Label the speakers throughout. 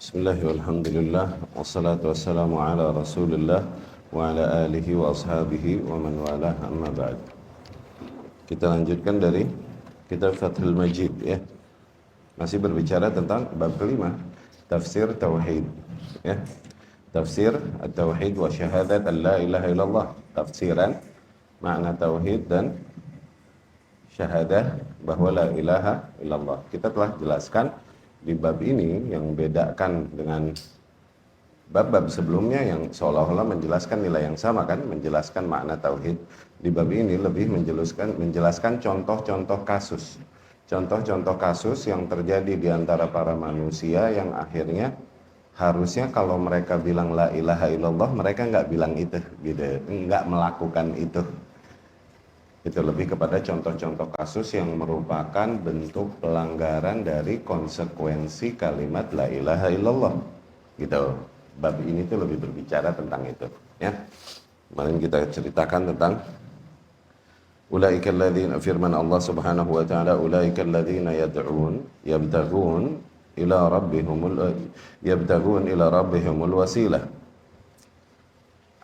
Speaker 1: Bismillah walhamdulillah wassalatu wassalamu ala rasulillah wa ala alihi wa ashabihi wa man walah amma ba'd. Kita lanjutkan dari kitab Fathul Majid ya. Masih berbicara tentang bab kelima, tafsir tauhid ya. Tafsir at-tauhid wa syahadat an la ilaha illallah. Tafsiran makna tauhid dan syahadah bahwa la ilaha illallah. Kita telah jelaskan di bab ini yang bedakan dengan bab-bab sebelumnya yang seolah-olah menjelaskan nilai yang sama kan, menjelaskan makna tauhid. Di bab ini lebih menjelaskan contoh-contoh kasus. Contoh-contoh kasus yang terjadi di antara para manusia yang akhirnya harusnya kalau mereka bilang la ilaha illallah, mereka nggak bilang itu, gitu, nggak melakukan itu. Itu lebih kepada contoh-contoh kasus yang merupakan bentuk pelanggaran dari konsekuensi kalimat la ilaha illallah. Gitu. Bab ini tuh lebih berbicara tentang itu, ya. Kemarin kita ceritakan tentang ulaikal ladzina, firman Allah Subhanahu wa taala, ulaikal ladzina yabtaghun ila rabbihimul wasilah.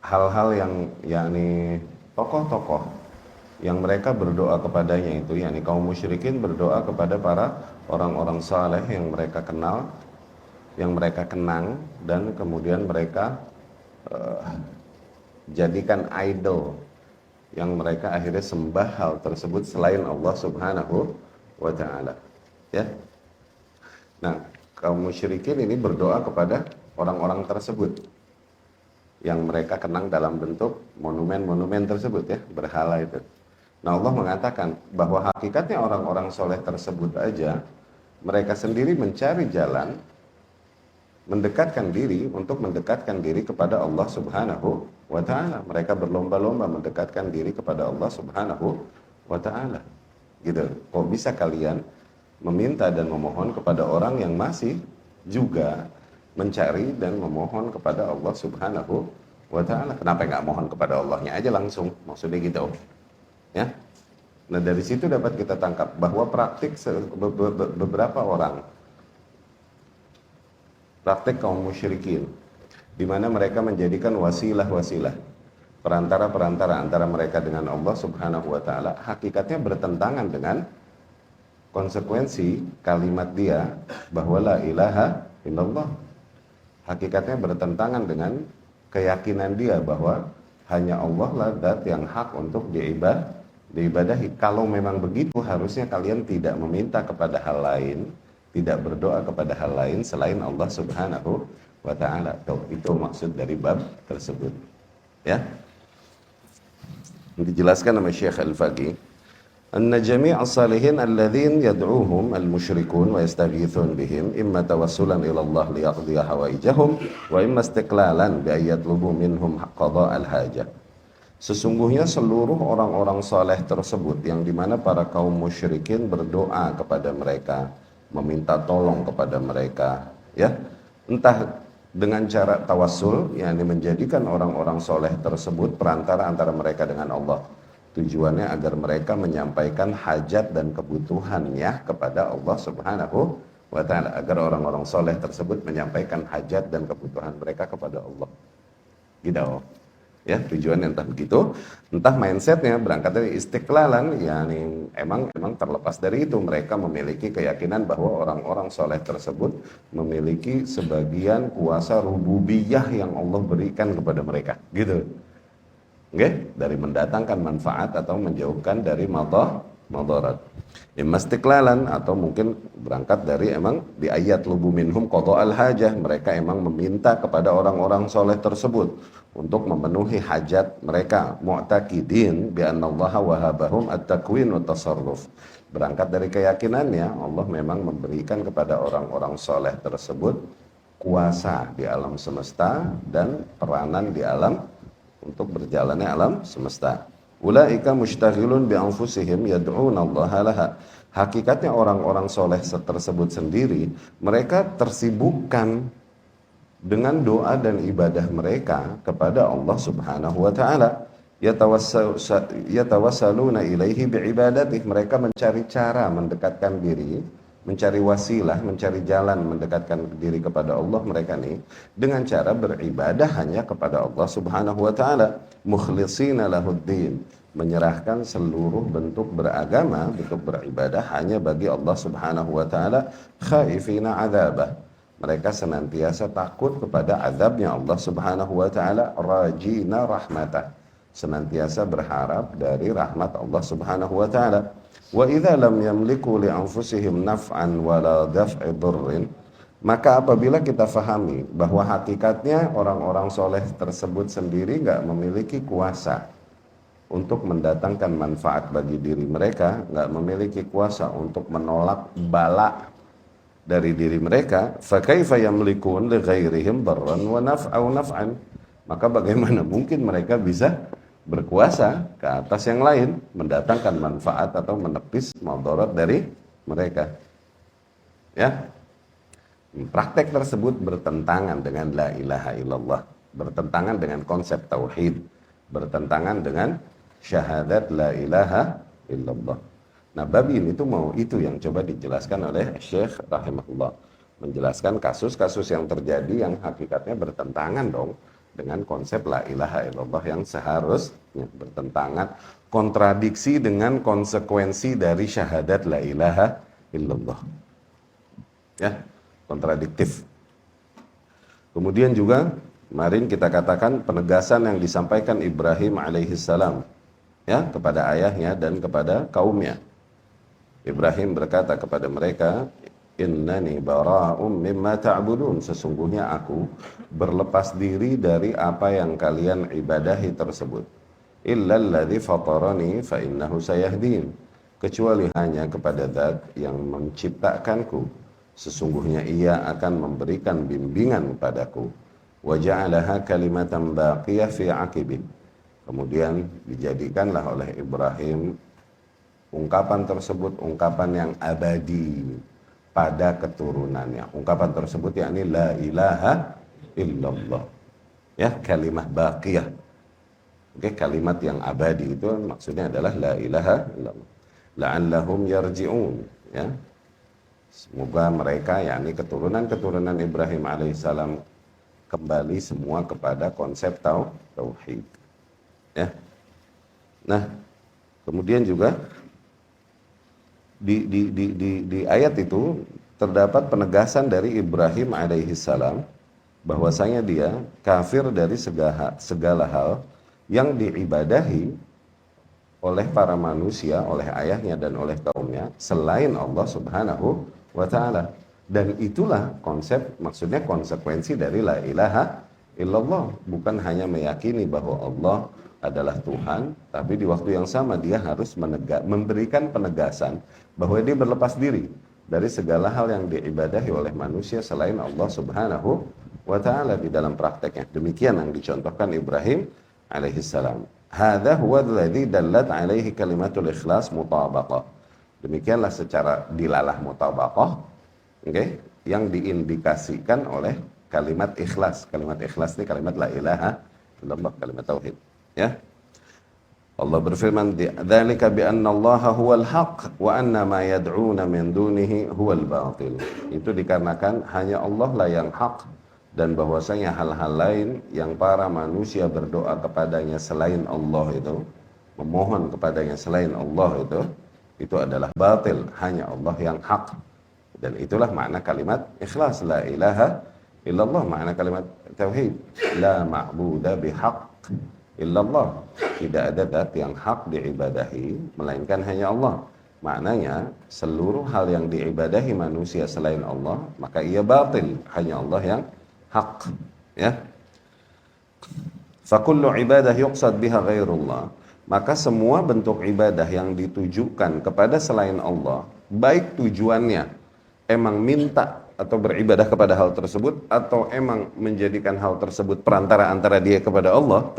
Speaker 1: Hal-hal yang yakni tokoh-tokoh yang mereka berdoa kepadanya itu, yakni kaum musyrikin berdoa kepada para orang-orang saleh yang mereka kenal, yang mereka kenang, dan kemudian mereka jadikan idol yang mereka akhirnya sembah hal tersebut selain Allah Subhanahu wa ta'ala, ya. Nah, kaum musyrikin ini berdoa kepada orang-orang tersebut yang mereka kenang dalam bentuk monumen-monumen tersebut, ya, berhala itu. Nah, Allah mengatakan bahwa hakikatnya orang-orang soleh tersebut aja, mereka sendiri mencari jalan mendekatkan diri untuk mendekatkan diri kepada Allah Subhanahu wa ta'ala. Mereka berlomba-lomba mendekatkan diri kepada Allah Subhanahu wa ta'ala. Gitu. Kok bisa kalian meminta dan memohon kepada orang yang masih juga mencari dan memohon kepada Allah Subhanahu wa ta'ala? Kenapa nggak mohon kepada Allahnya aja langsung? Maksudnya gitu. Ya. Nah, dari situ dapat kita tangkap bahwa beberapa orang, praktik kaum musyrikin, di mana mereka menjadikan wasilah-wasilah, perantara-perantara antara mereka dengan Allah Subhanahu wa ta'ala, hakikatnya bertentangan dengan konsekuensi kalimat dia bahwa la ilaha illallah. Hakikatnya bertentangan dengan keyakinan dia bahwa hanya Allah lah zat yang hak untuk diibadahi. Kalau memang begitu, harusnya kalian tidak meminta kepada hal lain, tidak berdoa kepada hal lain selain Allah Subhanahu wa ta'ala. Itu maksud dari bab tersebut, ya. Dijelaskan sama Syekh Al-Faqih, anna jami'a salihin alladhin yad'uhum al-musyrikun wa yastaghithun bihim imma tawassulan ila Allah liyaqdiya hawaijahum wa imma istiqlalan bi ayyatlubu minhum qada al-hajah. Sesungguhnya seluruh orang-orang saleh tersebut yang dimana para kaum musyrikin berdoa kepada mereka, meminta tolong kepada mereka, ya, entah dengan cara tawassul, yakni menjadikan orang-orang soleh tersebut perantara antara mereka dengan Allah. Tujuannya agar mereka menyampaikan hajat dan kebutuhannya kepada Allah Subhanahu wa ta'ala, agar orang-orang soleh tersebut menyampaikan hajat dan kebutuhan mereka kepada Allah. Gitu. Ya, tujuannya entah begitu, entah mindsetnya berangkat dari istiqlalan, yakni emang terlepas dari itu mereka memiliki keyakinan bahwa orang-orang soleh tersebut memiliki sebagian kuasa rububiyah yang Allah berikan kepada mereka, gitu. Oke, dari mendatangkan manfaat atau menjauhkan dari madarat. Istiqlalan, atau mungkin berangkat dari emang di ayat lubu minhum qada al-hajah, mereka emang meminta kepada orang-orang soleh tersebut untuk memenuhi hajat mereka, mu'taqidin bi annallaha wahabahum at-takwin wa tasarruf. Berangkat dari keyakinannya Allah memang memberikan kepada orang-orang soleh tersebut kuasa di alam semesta dan peranan di alam untuk berjalannya alam semesta. Ulaika mushtaghilun bi anfusihim yad'una Allah laha. Hakikatnya orang-orang soleh tersebut sendiri, mereka tersibukkan dengan doa dan ibadah mereka kepada Allah Subhanahu wa ta'ala. Yatawassaluna ilaihi bi'ibadatih. Mereka mencari cara mendekatkan diri mencari wasilah, mencari jalan mendekatkan diri kepada Allah mereka nih dengan cara beribadah hanya kepada Allah Subhanahu wa taala, mukhlishina lahuddin, menyerahkan seluruh bentuk beragama, bentuk beribadah hanya bagi Allah Subhanahu wa taala, khaifina adzabah. Mereka senantiasa takut kepada azabnya Allah Subhanahu wa taala, rajina rahmatah, senantiasa berharap dari rahmat Allah Subhanahu wa taala. Wa idza lam yamliku li anfusihim naf'an wala daf'i dhurrin, maka apabila kita fahami bahwa hakikatnya orang-orang soleh tersebut sendiri nggak memiliki kuasa untuk mendatangkan manfaat bagi diri mereka, nggak memiliki kuasa untuk menolak bala dari diri mereka, fa kaifa yamlikun li ghairihim darran wa naf'an, maka bagaimana mungkin mereka bisa berkuasa ke atas yang lain, mendatangkan manfaat atau menepis madarat dari mereka. Ya, praktek tersebut bertentangan dengan la ilaha illallah, bertentangan dengan konsep tauhid, bertentangan dengan syahadat la ilaha illallah. Nah, bab ini tuh mau itu yang coba dijelaskan oleh Syekh rahimahullah, menjelaskan kasus-kasus yang terjadi yang hakikatnya bertentangan dong dengan konsep la ilaha illallah yang seharusnya, bertentangan, kontradiksi dengan konsekuensi dari syahadat la ilaha illallah. Ya, kontradiktif. Kemudian juga kemarin kita katakan penegasan yang disampaikan Ibrahim alaihissalam ya kepada ayahnya dan kepada kaumnya. Ibrahim berkata kepada mereka, innani bara'um mimma ta'budun, sesungguhnya aku berlepas diri dari apa yang kalian ibadahi tersebut. Illal ladzi fatarani fa innahu sayahdin, kecuali hanya kepada Zat yang menciptakanku, sesungguhnya ia akan memberikan bimbingan padaku. Wa ja'alaha kalimatan baqiyah fi 'aqibih, kemudian dijadikanlah oleh Ibrahim ungkapan tersebut ungkapan yang abadi pada keturunannya. Ungkapan tersebut yakni la ilaha illallah. Ya, kalimat baqiyah. Oke, kalimat yang abadi itu maksudnya adalah la ilaha illallah. La'allahum yarji'un, ya. Semoga mereka yakni keturunan-keturunan Ibrahim alaihissalam kembali semua kepada konsep tauhid. Ya. Nah, kemudian juga di ayat itu terdapat penegasan dari Ibrahim alaihissalam bahwasanya dia kafir dari segala hal yang diibadahi oleh para manusia, oleh ayahnya dan oleh kaumnya selain Allah Subhanahu wa taala. Dan itulah konsep, maksudnya konsekuensi dari la ilaha illallah, bukan hanya meyakini bahwa Allah adalah Tuhan, tapi di waktu yang sama dia harus memberikan penegasan bahwa dia berlepas diri dari segala hal yang diibadahi oleh manusia selain Allah Subhanahu wa taala di dalam prakteknya. Demikian yang dicontohkan Ibrahim alaihissalam. Hadza huwa alladzi dallat alaihi kalimatul ikhlas mutabaqah. Demikianlah secara dilalah mutabaqah, okay, yang diindikasikan oleh kalimat ikhlas. Kalimat ikhlas ini kalimat la ilaha illallah, kalimat tauhid. Ya, Allah berfirman, dzalika bi anna Allaha huwal haq wa anna ma yad'una min dunihi huwal batil. Itu dikarenakan hanya Allah lah yang hak, dan bahwasanya hal-hal lain yang para manusia berdoa kepadanya selain Allah itu, memohon kepadanya selain Allah itu adalah batil, hanya Allah yang hak. Dan itulah makna kalimat ikhlas, la ilaha illallah, makna kalimat tauhid, la ma'budu bihaq illallah, tidak ada zat yang hak diibadahi melainkan hanya Allah. Maknanya seluruh hal yang diibadahi manusia selain Allah maka ia batil, hanya Allah yang hak. Ya, fa kullu ibadah yuqsad biha ghairullah, maka semua bentuk ibadah yang ditujukan kepada selain Allah, baik tujuannya emang minta atau beribadah kepada hal tersebut atau emang menjadikan hal tersebut perantara antara dia kepada Allah,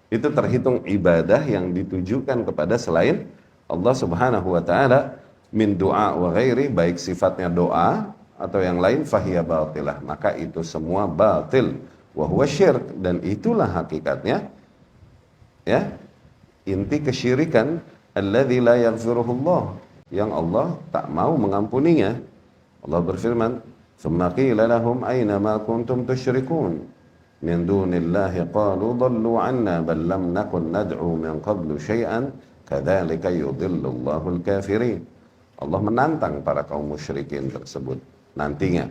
Speaker 1: itu terhitung ibadah yang ditujukan kepada selain Allah Subhanahu wa taala, min doa wa ghairi, baik sifatnya doa atau yang lain, fahiya batilah, maka itu semua batil, wa huwa syirk, dan itulah hakikatnya ya inti kesyirikan, alladzi la yaghfiruhullah, yang Allah tak mau mengampuninya. Allah berfirman, "Tsumma qila lahum aina ma kuntum tusyrikun min dunillahi qalu dhallu 'anna bal lam nakun nad'u min qablu syai'an kadzalika yudhillullahu al-kafirin." Allah menantang para kaum musyrikin tersebut. Nantinya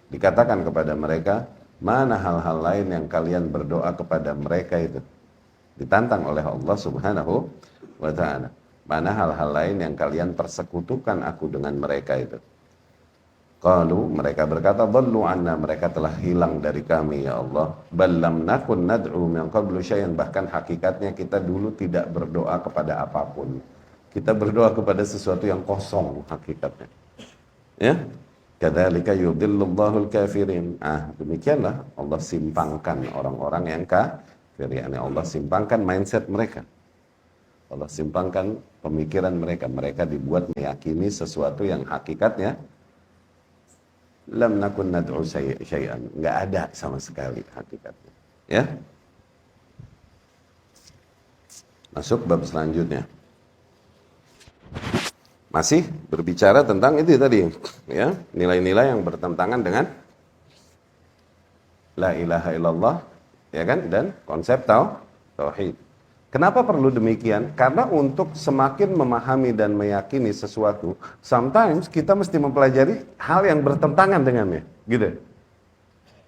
Speaker 1: dikatakan kepada mereka, mana hal-hal lain yang kalian berdoa kepada mereka itu? Ditantang oleh Allah Subhanahu wa ta'ala. Mana hal-hal lain yang kalian persekutukan aku dengan mereka itu? Qalu, mereka berkata, dhallu anna, mereka telah hilang dari kami ya Allah. Bal lam nakun nad'u min qablu syai'an, bahkan hakikatnya kita dulu tidak berdoa kepada apapun. Kita berdoa kepada sesuatu yang kosong hakikatnya. Ya? Kadzalika yudhillullahu al-kafirin. Demikianlah Allah simpangkan orang-orang yang kafir, yakni Allah simpangkan mindset mereka. Allah simpangkan pemikiran mereka. Mereka dibuat meyakini sesuatu yang hakikatnya lam nakun nad'u syai'an, enggak ada sama sekali hakikatnya. Ya? Masuk bab selanjutnya. Masih berbicara tentang itu tadi, ya, nilai-nilai yang bertentangan dengan la ilaha illallah, ya kan, dan konsep tauhid. Kenapa perlu demikian? Karena untuk semakin memahami dan meyakini sesuatu, sometimes kita mesti mempelajari hal yang bertentangan dengannya, gitu.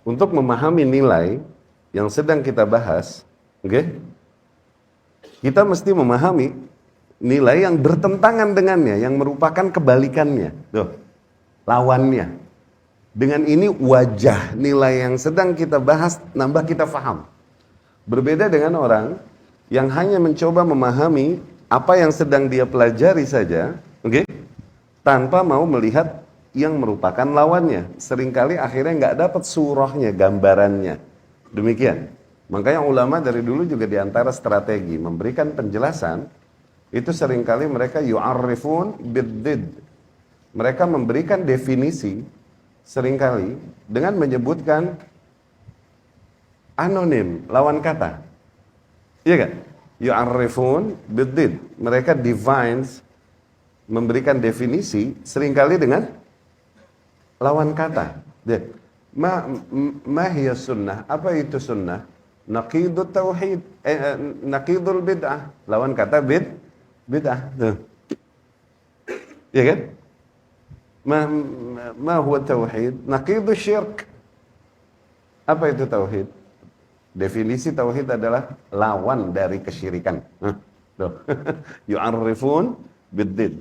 Speaker 1: Untuk memahami nilai yang sedang kita bahas, okay, kita mesti memahami nilai yang bertentangan dengannya, yang merupakan kebalikannya, lawannya. Dengan ini wajah nilai yang sedang kita bahas nambah kita faham. Berbeda dengan orang yang hanya mencoba memahami apa yang sedang dia pelajari saja, okay, tanpa mau melihat yang merupakan lawannya. Seringkali akhirnya nggak dapat surahnya, gambarannya. Demikian. Makanya ulama dari dulu juga diantara strategi memberikan penjelasan, itu seringkali mereka yu'arrifun biddid. Mereka memberikan definisi seringkali dengan menyebutkan anonim, lawan kata. Iya kan? Yu'arrifun biddid. Mereka defines, memberikan definisi seringkali dengan lawan kata. Ma hiya sunnah? Apa itu sunnah? Naqidut tauhid, naqidul bid'ah. Lawan kata bid'ah. Ya kan? Ma huwa tauhid? Naqidus syirk. Apa itu tauhid? Definisi tauhid adalah lawan dari kesyirikan. Yu'arrifun biddid.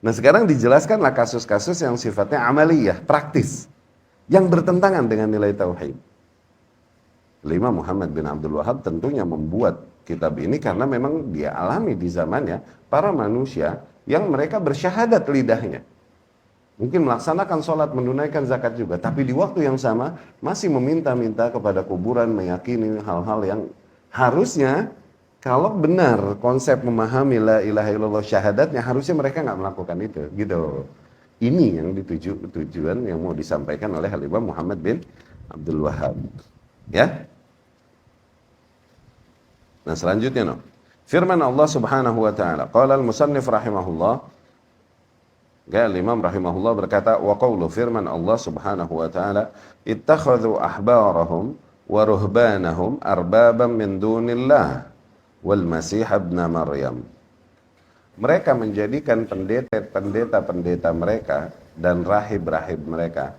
Speaker 1: Nah, sekarang dijelaskanlah kasus-kasus yang sifatnya amaliyah, praktis, yang bertentangan dengan nilai tauhid. Imam Muhammad bin Abdul Wahab tentunya membuat kitab ini karena memang dia alami di zamannya para manusia yang mereka bersyahadat lidahnya. Mungkin melaksanakan sholat, menunaikan zakat juga, tapi di waktu yang sama masih meminta-minta kepada kuburan, meyakini hal-hal yang harusnya kalau benar konsep memahami la ilaha illallah syahadatnya, harusnya mereka nggak melakukan itu, gitu. Ini yang tujuan yang mau disampaikan oleh Imam Muhammad bin Abdul Wahab. Ya. Nah, selanjutnya firman Allah Subhanahu wa taala, qala al-musannif rahimahullah, Imam rahimahullah berkata, wa qawlu, firman Allah Subhanahu wa taala, ittakhadhu ahbarahum wa ruhbanahum arbaban min dunillah wal masih ibn Maryam. Mereka menjadikan pendeta-pendeta mereka dan rahib-rahib mereka,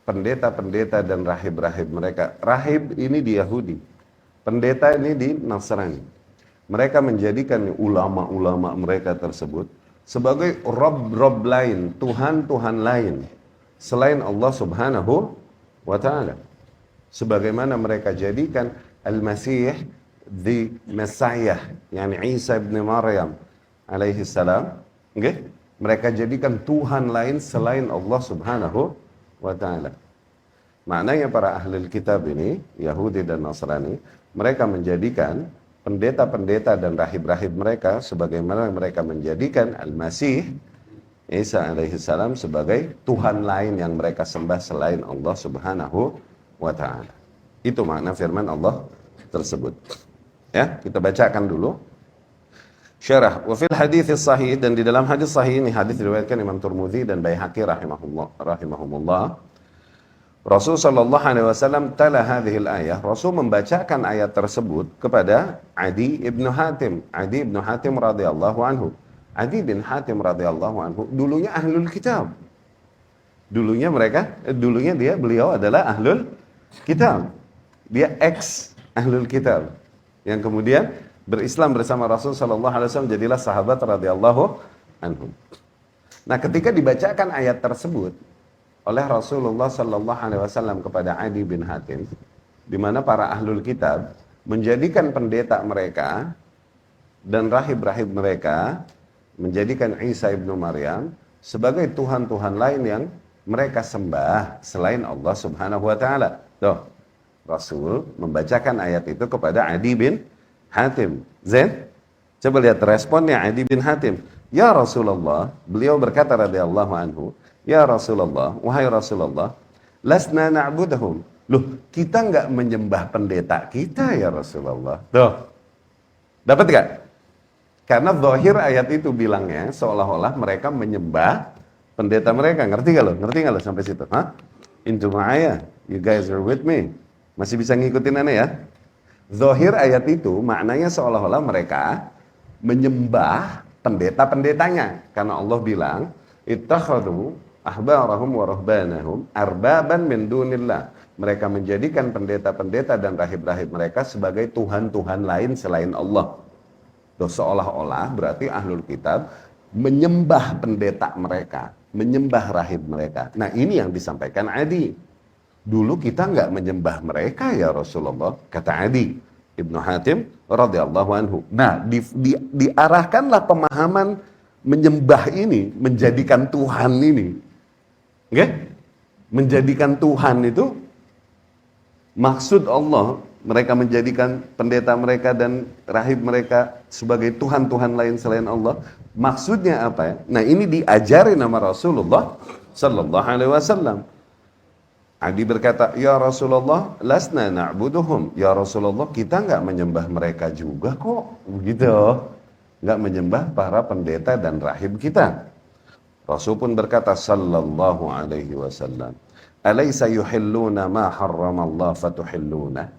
Speaker 1: pendeta-pendeta dan rahib-rahib mereka. Rahib ini di Yahudi, pendeta ini di Nasrani. Mereka menjadikan ulama-ulama mereka tersebut sebagai rob-rob lain, Tuhan-Tuhan lain selain Allah Subhanahu wa ta'ala. Sebagaimana mereka jadikan Al-Masih, the Messiah, yani Isa ibn Maryam alaihi salam, okay? Mereka jadikan Tuhan lain selain Allah Subhanahu wa ta'ala. Maknanya para ahli kitab ini, Yahudi dan Nasrani, mereka menjadikan pendeta-pendeta dan rahib-rahib mereka sebagaimana mereka menjadikan Al-Masih Isa alaihi salam sebagai Tuhan lain yang mereka sembah selain Allah Subhanahu wa ta'ala. Itu makna firman Allah tersebut. Ya, kita bacakan dulu. Syarah. Wa fil hadits sahih, dan di dalam hadis sahih ini, hadis diriwayatkan Imam Tirmidzi dan Baihaqi rahimahumullah. Rasul sallallahu alaihi wasallam tala hadhil ayah. Rasul membacakan ayat tersebut kepada Adi ibn Hatim. Adi ibn Hatim radhiyallahu anhu. Adi bin Hatim radhiyallahu anhu dulunya ahlul kitab. Dulunya beliau adalah ahlul kitab. Dia ex ahlul kitab yang kemudian berislam bersama Rasul sallallahu alaihi wasallam, jadilah sahabat radhiyallahu anhu. Nah, ketika dibacakan ayat tersebut oleh Rasulullah sallallahu alaihi wasallam kepada Adi bin Hatim, di mana para ahlul kitab menjadikan pendeta mereka dan rahib-rahib mereka, menjadikan Isa ibnu Maryam sebagai tuhan-tuhan lain yang mereka sembah selain Allah subhanahu wa ta'ala. Tuh, Rasul membacakan ayat itu kepada Adi bin Hatim. Zain, coba lihat responnya Adi bin Hatim. Ya Rasulullah, beliau berkata radhiyallahu anhu, ya Rasulullah, wahai Rasulullah, lasna na'budahum. Loh, kita nggak menyembah pendeta kita ya Rasulullah. Tuh, dapat gak? Karena zahir ayat itu bilangnya seolah-olah mereka menyembah pendeta mereka. Ngerti gak lo? Ngerti gak lo sampai situ? Hah? Into ma'aya, you guys are with me. Masih bisa ngikutin aneh ya? Zahir ayat itu maknanya seolah-olah mereka menyembah pendeta-pendetanya. Karena Allah bilang, ittakhadhu ahbarahum wa ruhbanahum arbaban min dunillah. Mereka menjadikan pendeta-pendeta dan rahib-rahib mereka sebagai tuhan-tuhan lain selain Allah. Tuh, seolah-olah berarti ahlul kitab menyembah pendeta mereka, menyembah rahib mereka. Nah, ini yang disampaikan Adi. Dulu kita nggak menyembah mereka ya Rasulullah, kata Adi ibnu Hatim radhiyallahu anhu. Nah, diarahkanlah pemahaman menyembah ini, menjadikan Tuhan ini. Oke? Menjadikan Tuhan itu maksud Allah, mereka menjadikan pendeta mereka dan rahib mereka sebagai Tuhan-Tuhan lain selain Allah. Maksudnya apa ya? Nah, ini diajari nama Rasulullah sallallahu alaihi wasallam. Adi berkata, ya Rasulullah, lasna na'buduhum. Ya Rasulullah, kita nggak menyembah mereka juga kok. Begitu. Nggak menyembah para pendeta dan rahib kita. Rasul pun berkata sallallahu alaihi wasallam, alaysa yuhilluna ma harramallah fatuhilluna.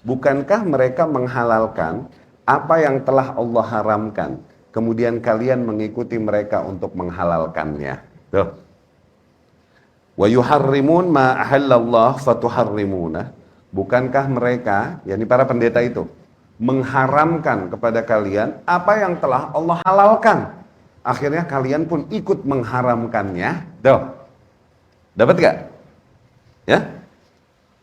Speaker 1: Bukankah mereka menghalalkan apa yang telah Allah haramkan, kemudian kalian mengikuti mereka untuk menghalalkannya? Tuh. Wa yuharrimun ma ahallallah fatuharrimuna. Bukankah mereka, yakni para pendeta itu, mengharamkan kepada kalian apa yang telah Allah halalkan, akhirnya kalian pun ikut mengharamkannya? Tuh. Dapat gak? Ya?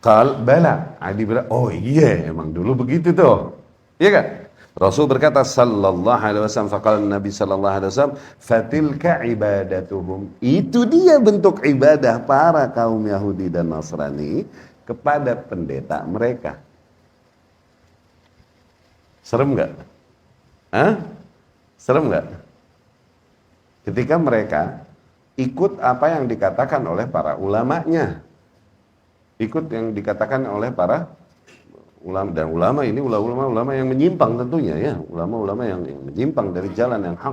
Speaker 1: Qal bala. Adi bilang, oh iya, emang dulu begitu tuh. Iya kan? Rasul berkata sallallahu alaihi wasallam, faqala Nabi sallallahu alaihi wasallam, fatilka ibadatuhum. Itu dia bentuk ibadah para kaum Yahudi dan Nasrani kepada pendeta mereka. Serem enggak? Hah? Serem enggak? Ketika mereka ikut apa yang dikatakan oleh para ulamanya. Ikut yang dikatakan oleh para ulama, dan ulama ini ulama yang menyimpang tentunya ya, ulama-ulama yang menyimpang dari jalan yang hak.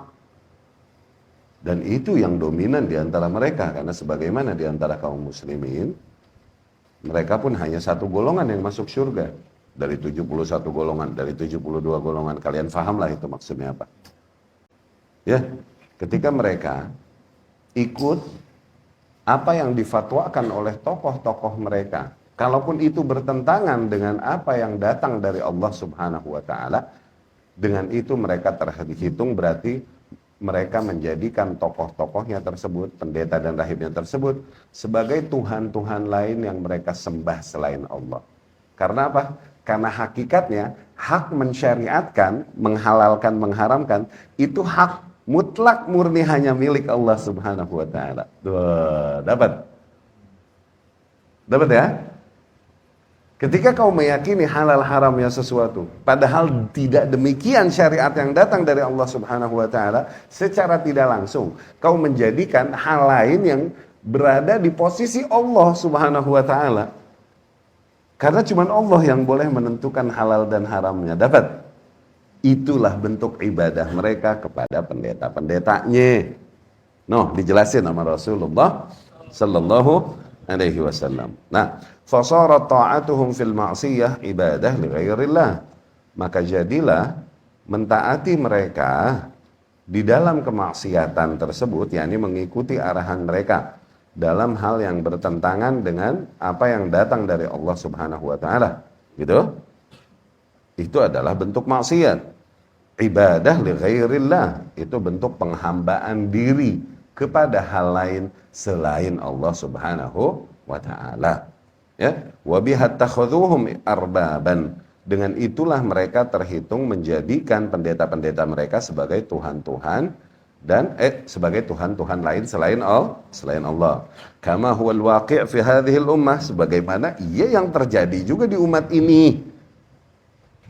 Speaker 1: Dan itu yang dominan di antara mereka, karena sebagaimana di antara kaum muslimin, mereka pun hanya satu golongan yang masuk surga dari 71 golongan, dari 72 golongan. Kalian fahamlah itu maksudnya apa. Ya, ketika mereka ikut apa yang difatwakan oleh tokoh-tokoh mereka, kalaupun itu bertentangan dengan apa yang datang dari Allah subhanahu wa ta'ala, dengan itu mereka terhitung berarti mereka menjadikan tokoh-tokohnya tersebut, pendeta dan rahibnya tersebut, sebagai Tuhan-Tuhan lain yang mereka sembah selain Allah. Karena apa? Karena hakikatnya hak mensyariatkan, menghalalkan, mengharamkan, itu hak mutlak murni hanya milik Allah subhanahu wa ta'ala. Dapat? Dapat ya? Ketika kau meyakini halal haramnya sesuatu, padahal tidak demikian syariat yang datang dari Allah subhanahu wa ta'ala, secara tidak langsung kau menjadikan hal lain yang berada di posisi Allah subhanahu wa ta'ala. Karena cuma Allah yang boleh menentukan halal dan haramnya. Dapat? itulah bentuk ibadah mereka kepada pendeta-pendetanya. Noh, dijelasin sama Rasulullah sallallahu alaihi wasallam. Nah, fasarat ta'atuhum fil ma'siyah ibadah li ghairillah. Maka jadilah mentaati mereka di dalam kemaksiatan tersebut, yakni mengikuti arahan mereka dalam hal yang bertentangan dengan apa yang datang dari Allah Subhanahu wa taala. Gitu? Itu adalah bentuk maksiat. Ibadah li ghairillah itu bentuk penghambaan diri kepada hal lain selain Allah Subhanahu wa taala. Ya, wa bihat takhudhuhum arbaban. Dengan itulah mereka terhitung menjadikan pendeta-pendeta mereka sebagai tuhan-tuhan dan sebagai tuhan-tuhan lain selain Allah. Kama huwal waqi' fi hadhil ummah, sebagaimana yang terjadi juga di umat ini.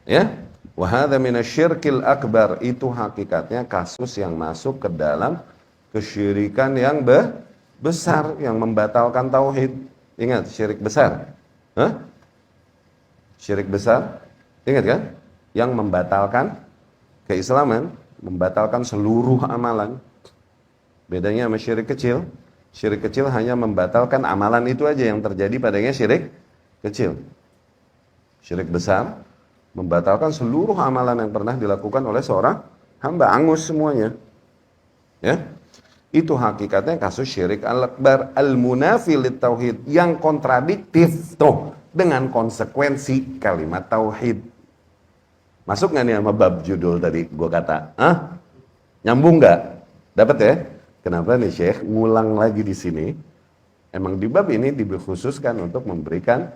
Speaker 1: Ya, wa hadza minasyirkil akbar, itu hakikatnya kasus yang masuk ke dalam kesyirikan yang besar yang membatalkan tauhid. Ingat, syirik besar. Syirik besar, ingat kan? Yang membatalkan keislaman, membatalkan seluruh amalan. Bedanya sama syirik kecil. Syirik kecil hanya membatalkan amalan itu aja yang terjadi padanya syirik kecil. Syirik besar membatalkan seluruh amalan yang pernah dilakukan oleh seorang hamba, angus semuanya. Ya. Itu hakikatnya kasus syirik al-akbar al-munafi lit-tauhid, yang kontradiktif tuh dengan konsekuensi kalimat tauhid. Masuk nggak nih sama bab judul tadi gue kata? Nyambung nggak? Dapat ya? Kenapa nih Syekh ngulang lagi di sini? Emang di bab ini dikhususkan untuk memberikan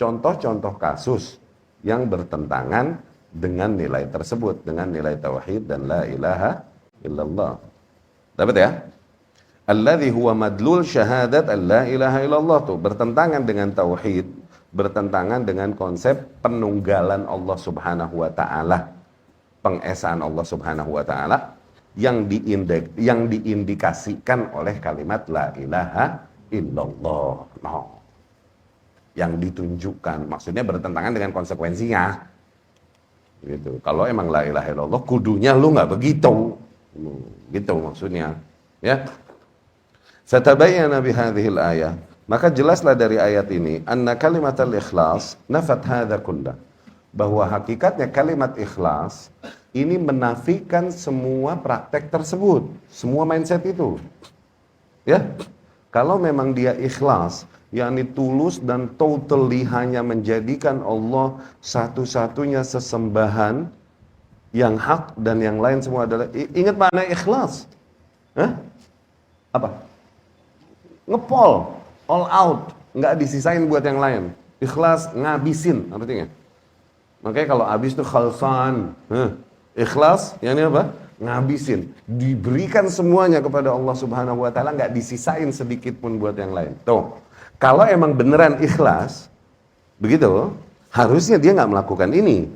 Speaker 1: contoh-contoh kasus yang bertentangan dengan nilai tersebut, dengan nilai tauhid dan la ilaha illallah. Dapat ya? Alladzi huwa madlul syahadat alla ilaha illallah, tuh bertentangan dengan tauhid, bertentangan dengan konsep penunggalan Allah Subhanahu wa taala, pengesaan Allah Subhanahu wa taala yang diindikasikan oleh kalimat la ilaha illallah. Yang ditunjukkan, maksudnya bertentangan dengan konsekuensinya. Gitu. Kalau emang la ilaha illallah kudunya lu nggak begitu. Gitu maksudnya. Ya. Fatabayyana bihadhil ayah, maka jelaslah dari ayat ini anna kalimatul ikhlas nafat hadza kullah, bahwa hakikatnya kalimat ikhlas ini menafikan semua praktek tersebut, semua mindset itu. Ya. Kalau memang dia ikhlas, yakni tulus dan totally hanya menjadikan Allah satu-satunya sesembahan yang hak dan yang lain semua adalah, ingat mana ikhlas? Apa? Ngepol, all out, nggak disisain buat yang lain. Ikhlas ngabisin, artinya. Makanya kalau habis itu khalsan. Ikhlas, yakni apa? Ngabisin, diberikan semuanya kepada Allah Subhanahu wa taala, nggak disisain sedikit pun buat yang lain. Tuh, kalau emang beneran ikhlas, begitu, harusnya dia nggak melakukan ini.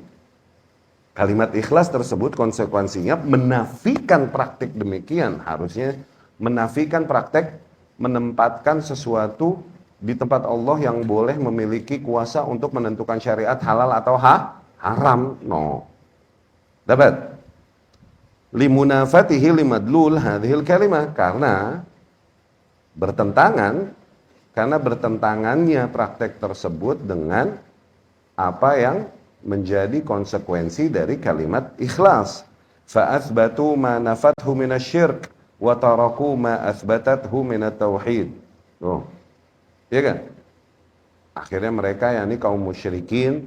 Speaker 1: Kalimat ikhlas tersebut konsekuensinya menafikan praktik demikian, harusnya menafikan praktek menempatkan sesuatu di tempat Allah yang boleh memiliki kuasa untuk menentukan syariat halal atau haram. No. Dapat? Limunafatihi limadlul hadhil kalimah, karena bertentangannya praktek tersebut dengan apa yang menjadi konsekuensi dari kalimat ikhlas. Fa'athbatu ma nafathu minasyirk wa taraku ma athbatathu minat tauhid. Oh. Iya kan? Akhirnya mereka, yakni kaum musyrikin,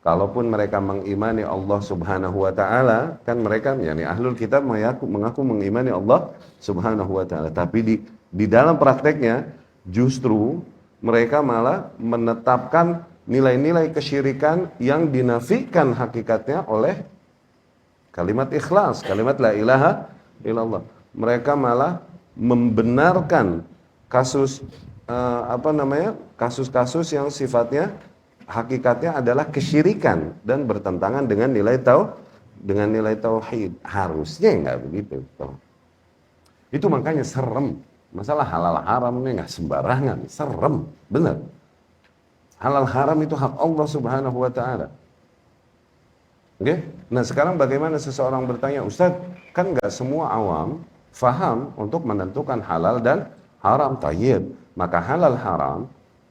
Speaker 1: kalaupun mereka mengimani Allah Subhanahu wa taala, kan mereka, yakni ahlul kitab mengaku mengimani Allah Subhanahu wa taala, tapi di dalam prakteknya justru mereka malah menetapkan nilai-nilai kesyirikan yang dinafikan hakikatnya oleh kalimat ikhlas, kalimat la ilaha illallah. Mereka malah membenarkan kasus kasus-kasus yang sifatnya hakikatnya adalah kesyirikan dan bertentangan dengan nilai tauhid. Harusnya nggak begitu. Itu makanya serem. Masalah halal haram ini nggak sembarangan, serem, benar. Halal haram itu hak Allah Subhanahu wa taala. Oke? Nah sekarang bagaimana seseorang bertanya, Ustadz, kan nggak semua awam faham untuk menentukan halal dan haram. Tayyib, maka halal haram,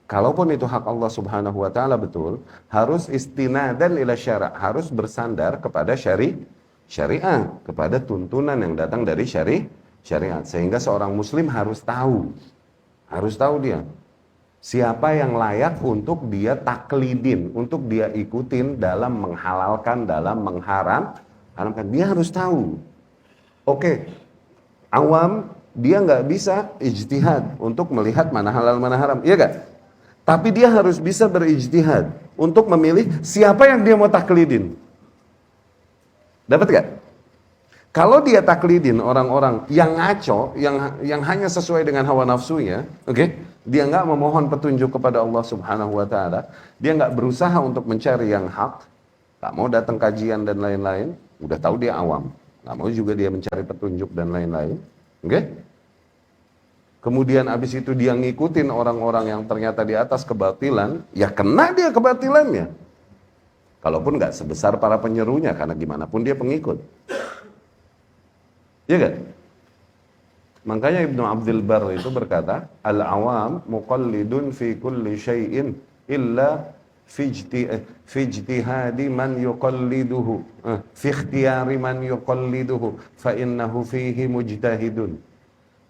Speaker 1: kalaupun itu hak Allah Subhanahu wa taala betul, harus istinadan ila syara', harus bersandar kepada syariat, kepada tuntunan yang datang dari syariat. Sehingga seorang muslim harus tahu dia siapa yang layak untuk dia taklidin, untuk dia ikutin dalam menghalalkan, dalam mengharamkan. Dia harus tahu. Oke, awam dia nggak bisa ijtihad untuk melihat mana halal mana haram, iya gak? Tapi dia harus bisa berijtihad untuk memilih siapa yang dia mau taklidin. Dapat gak? Kalau dia taklidin orang-orang yang ngaco, yang hanya sesuai dengan hawa nafsunya, oke? Dia nggak memohon petunjuk kepada Allah Subhanahu wa taala, dia nggak berusaha untuk mencari yang hak, nggak mau datang kajian dan lain-lain, udah tahu dia awam, nggak mau juga dia mencari petunjuk dan lain-lain, oke? Kemudian abis itu dia ngikutin orang-orang yang ternyata di atas kebatilan, ya kena dia kebatilannya. Kalaupun nggak sebesar para penyerunya, karena gimana pun dia pengikut. Iya kan? Makanya Ibnu Abdul Barr itu berkata, al-awam muqallidun fi kulli syai'in illa fi ijtihadi man yuqalliduhu, fi ikhtiyari man yuqalliduhu, fa innahu fihi mujtahidun.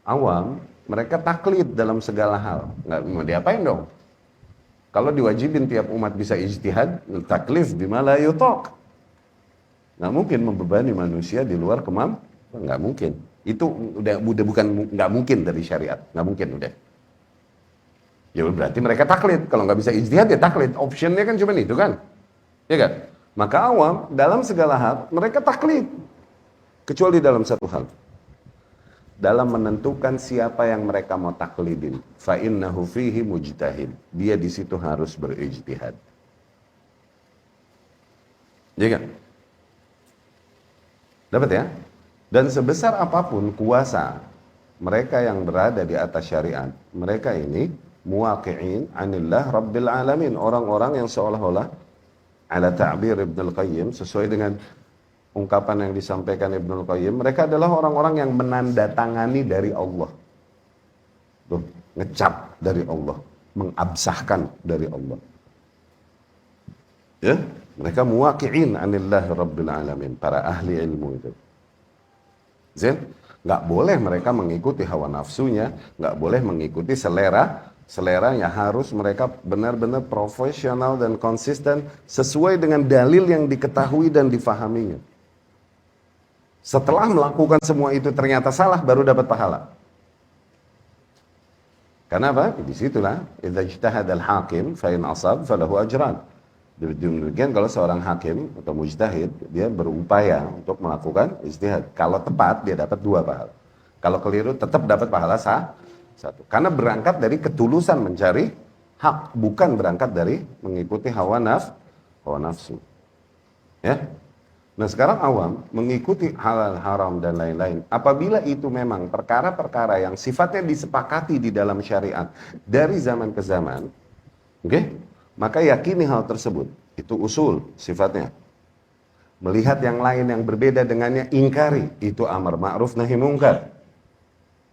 Speaker 1: Awam, mereka taklid dalam segala hal. Nggak mau diapain dong? Kalau diwajibin tiap umat bisa ijtihad, taklif bima la yutaq. Nggak mungkin membebani manusia di luar kemampuan. Nggak mungkin. Itu udah bukan nggak mungkin dari syariat, nggak mungkin udah. Ya berarti mereka taklid. Kalau nggak bisa ijtihad ya taklid. Optionnya kan cuma itu kan, ya kan? Maka awam dalam segala hal mereka taklid, kecuali dalam satu hal, dalam menentukan siapa yang mereka mau taklidin. Fa innahu fihi mujtahid. Dia di situ harus berijtihad. Ya kan? Dapat ya? Dan sebesar apapun kuasa mereka yang berada di atas syariat, mereka ini muwaqi'in anillah rabbil alamin, orang-orang yang seolah-olah ala ta'bir Ibnul Qayyim, sesuai dengan ungkapan yang disampaikan Ibnul Qayyim, mereka adalah orang-orang yang menandatangani dari Allah. Tuh, ngecap dari Allah, mengabsahkan dari Allah. Ya, mereka muwaqi'in anillah rabbil alamin, para ahli ilmu itu. Nggak boleh mereka mengikuti hawa nafsunya, nggak boleh mengikuti seleranya, harus mereka benar-benar profesional dan konsisten sesuai dengan dalil yang diketahui dan difahaminya. Setelah melakukan semua itu ternyata salah, baru dapat pahala. Karena apa? Disitulah idza ijtahada al-hakim fa in asab falahu ajran. Demikian kalau seorang hakim atau mujtahid, dia berupaya untuk melakukan ijtihad. Kalau tepat, dia dapat 2 pahala. Kalau keliru, tetap dapat pahala 1. Karena berangkat dari ketulusan mencari hak, bukan berangkat dari mengikuti hawa nafsu. Ya. Nah sekarang awam mengikuti halal haram dan lain-lain. Apabila itu memang perkara-perkara yang sifatnya disepakati di dalam syariat dari zaman ke zaman, oke? Maka yakini hal tersebut, itu usul sifatnya. Melihat yang lain yang berbeda dengannya, ingkari, itu amar ma'ruf nahi mungkar.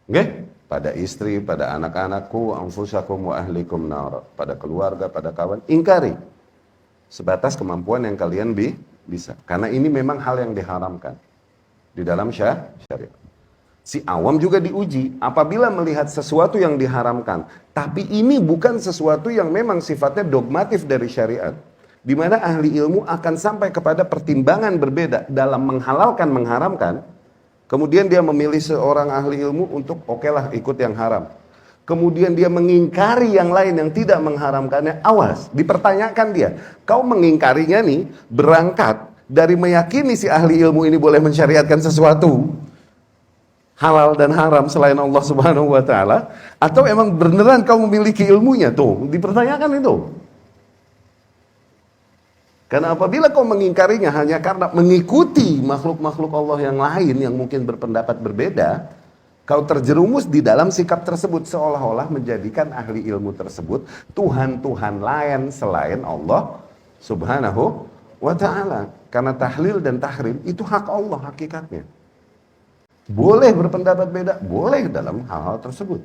Speaker 1: Oke? Pada istri, pada anak-anakku, anfusakum wa ahlikum nar, pada keluarga, pada kawan, ingkari. Sebatas kemampuan yang kalian bisa. Karena ini memang hal yang diharamkan di dalam syariat. Si awam juga diuji apabila melihat sesuatu yang diharamkan, tapi ini bukan sesuatu yang memang sifatnya dogmatif dari syariat, di mana ahli ilmu akan sampai kepada pertimbangan berbeda dalam menghalalkan, mengharamkan. Kemudian dia memilih seorang ahli ilmu untuk okelah ikut yang haram. Kemudian dia mengingkari yang lain yang tidak mengharamkannya. Awas, dipertanyakan dia. Kau mengingkarinya nih berangkat dari meyakini si ahli ilmu ini boleh mensyariatkan sesuatu halal dan haram selain Allah Subhanahu wa taala, atau emang beneran kau memiliki ilmunya? Tuh, dipertanyakan itu. Karena apabila kau mengingkarinya hanya karena mengikuti makhluk-makhluk Allah yang lain yang mungkin berpendapat berbeda, kau terjerumus di dalam sikap tersebut, seolah-olah menjadikan ahli ilmu tersebut Tuhan-Tuhan lain selain Allah Subhanahu wa taala. Karena tahlil dan tahrim itu hak Allah hakikatnya. Boleh berpendapat beda, boleh dalam hal-hal tersebut.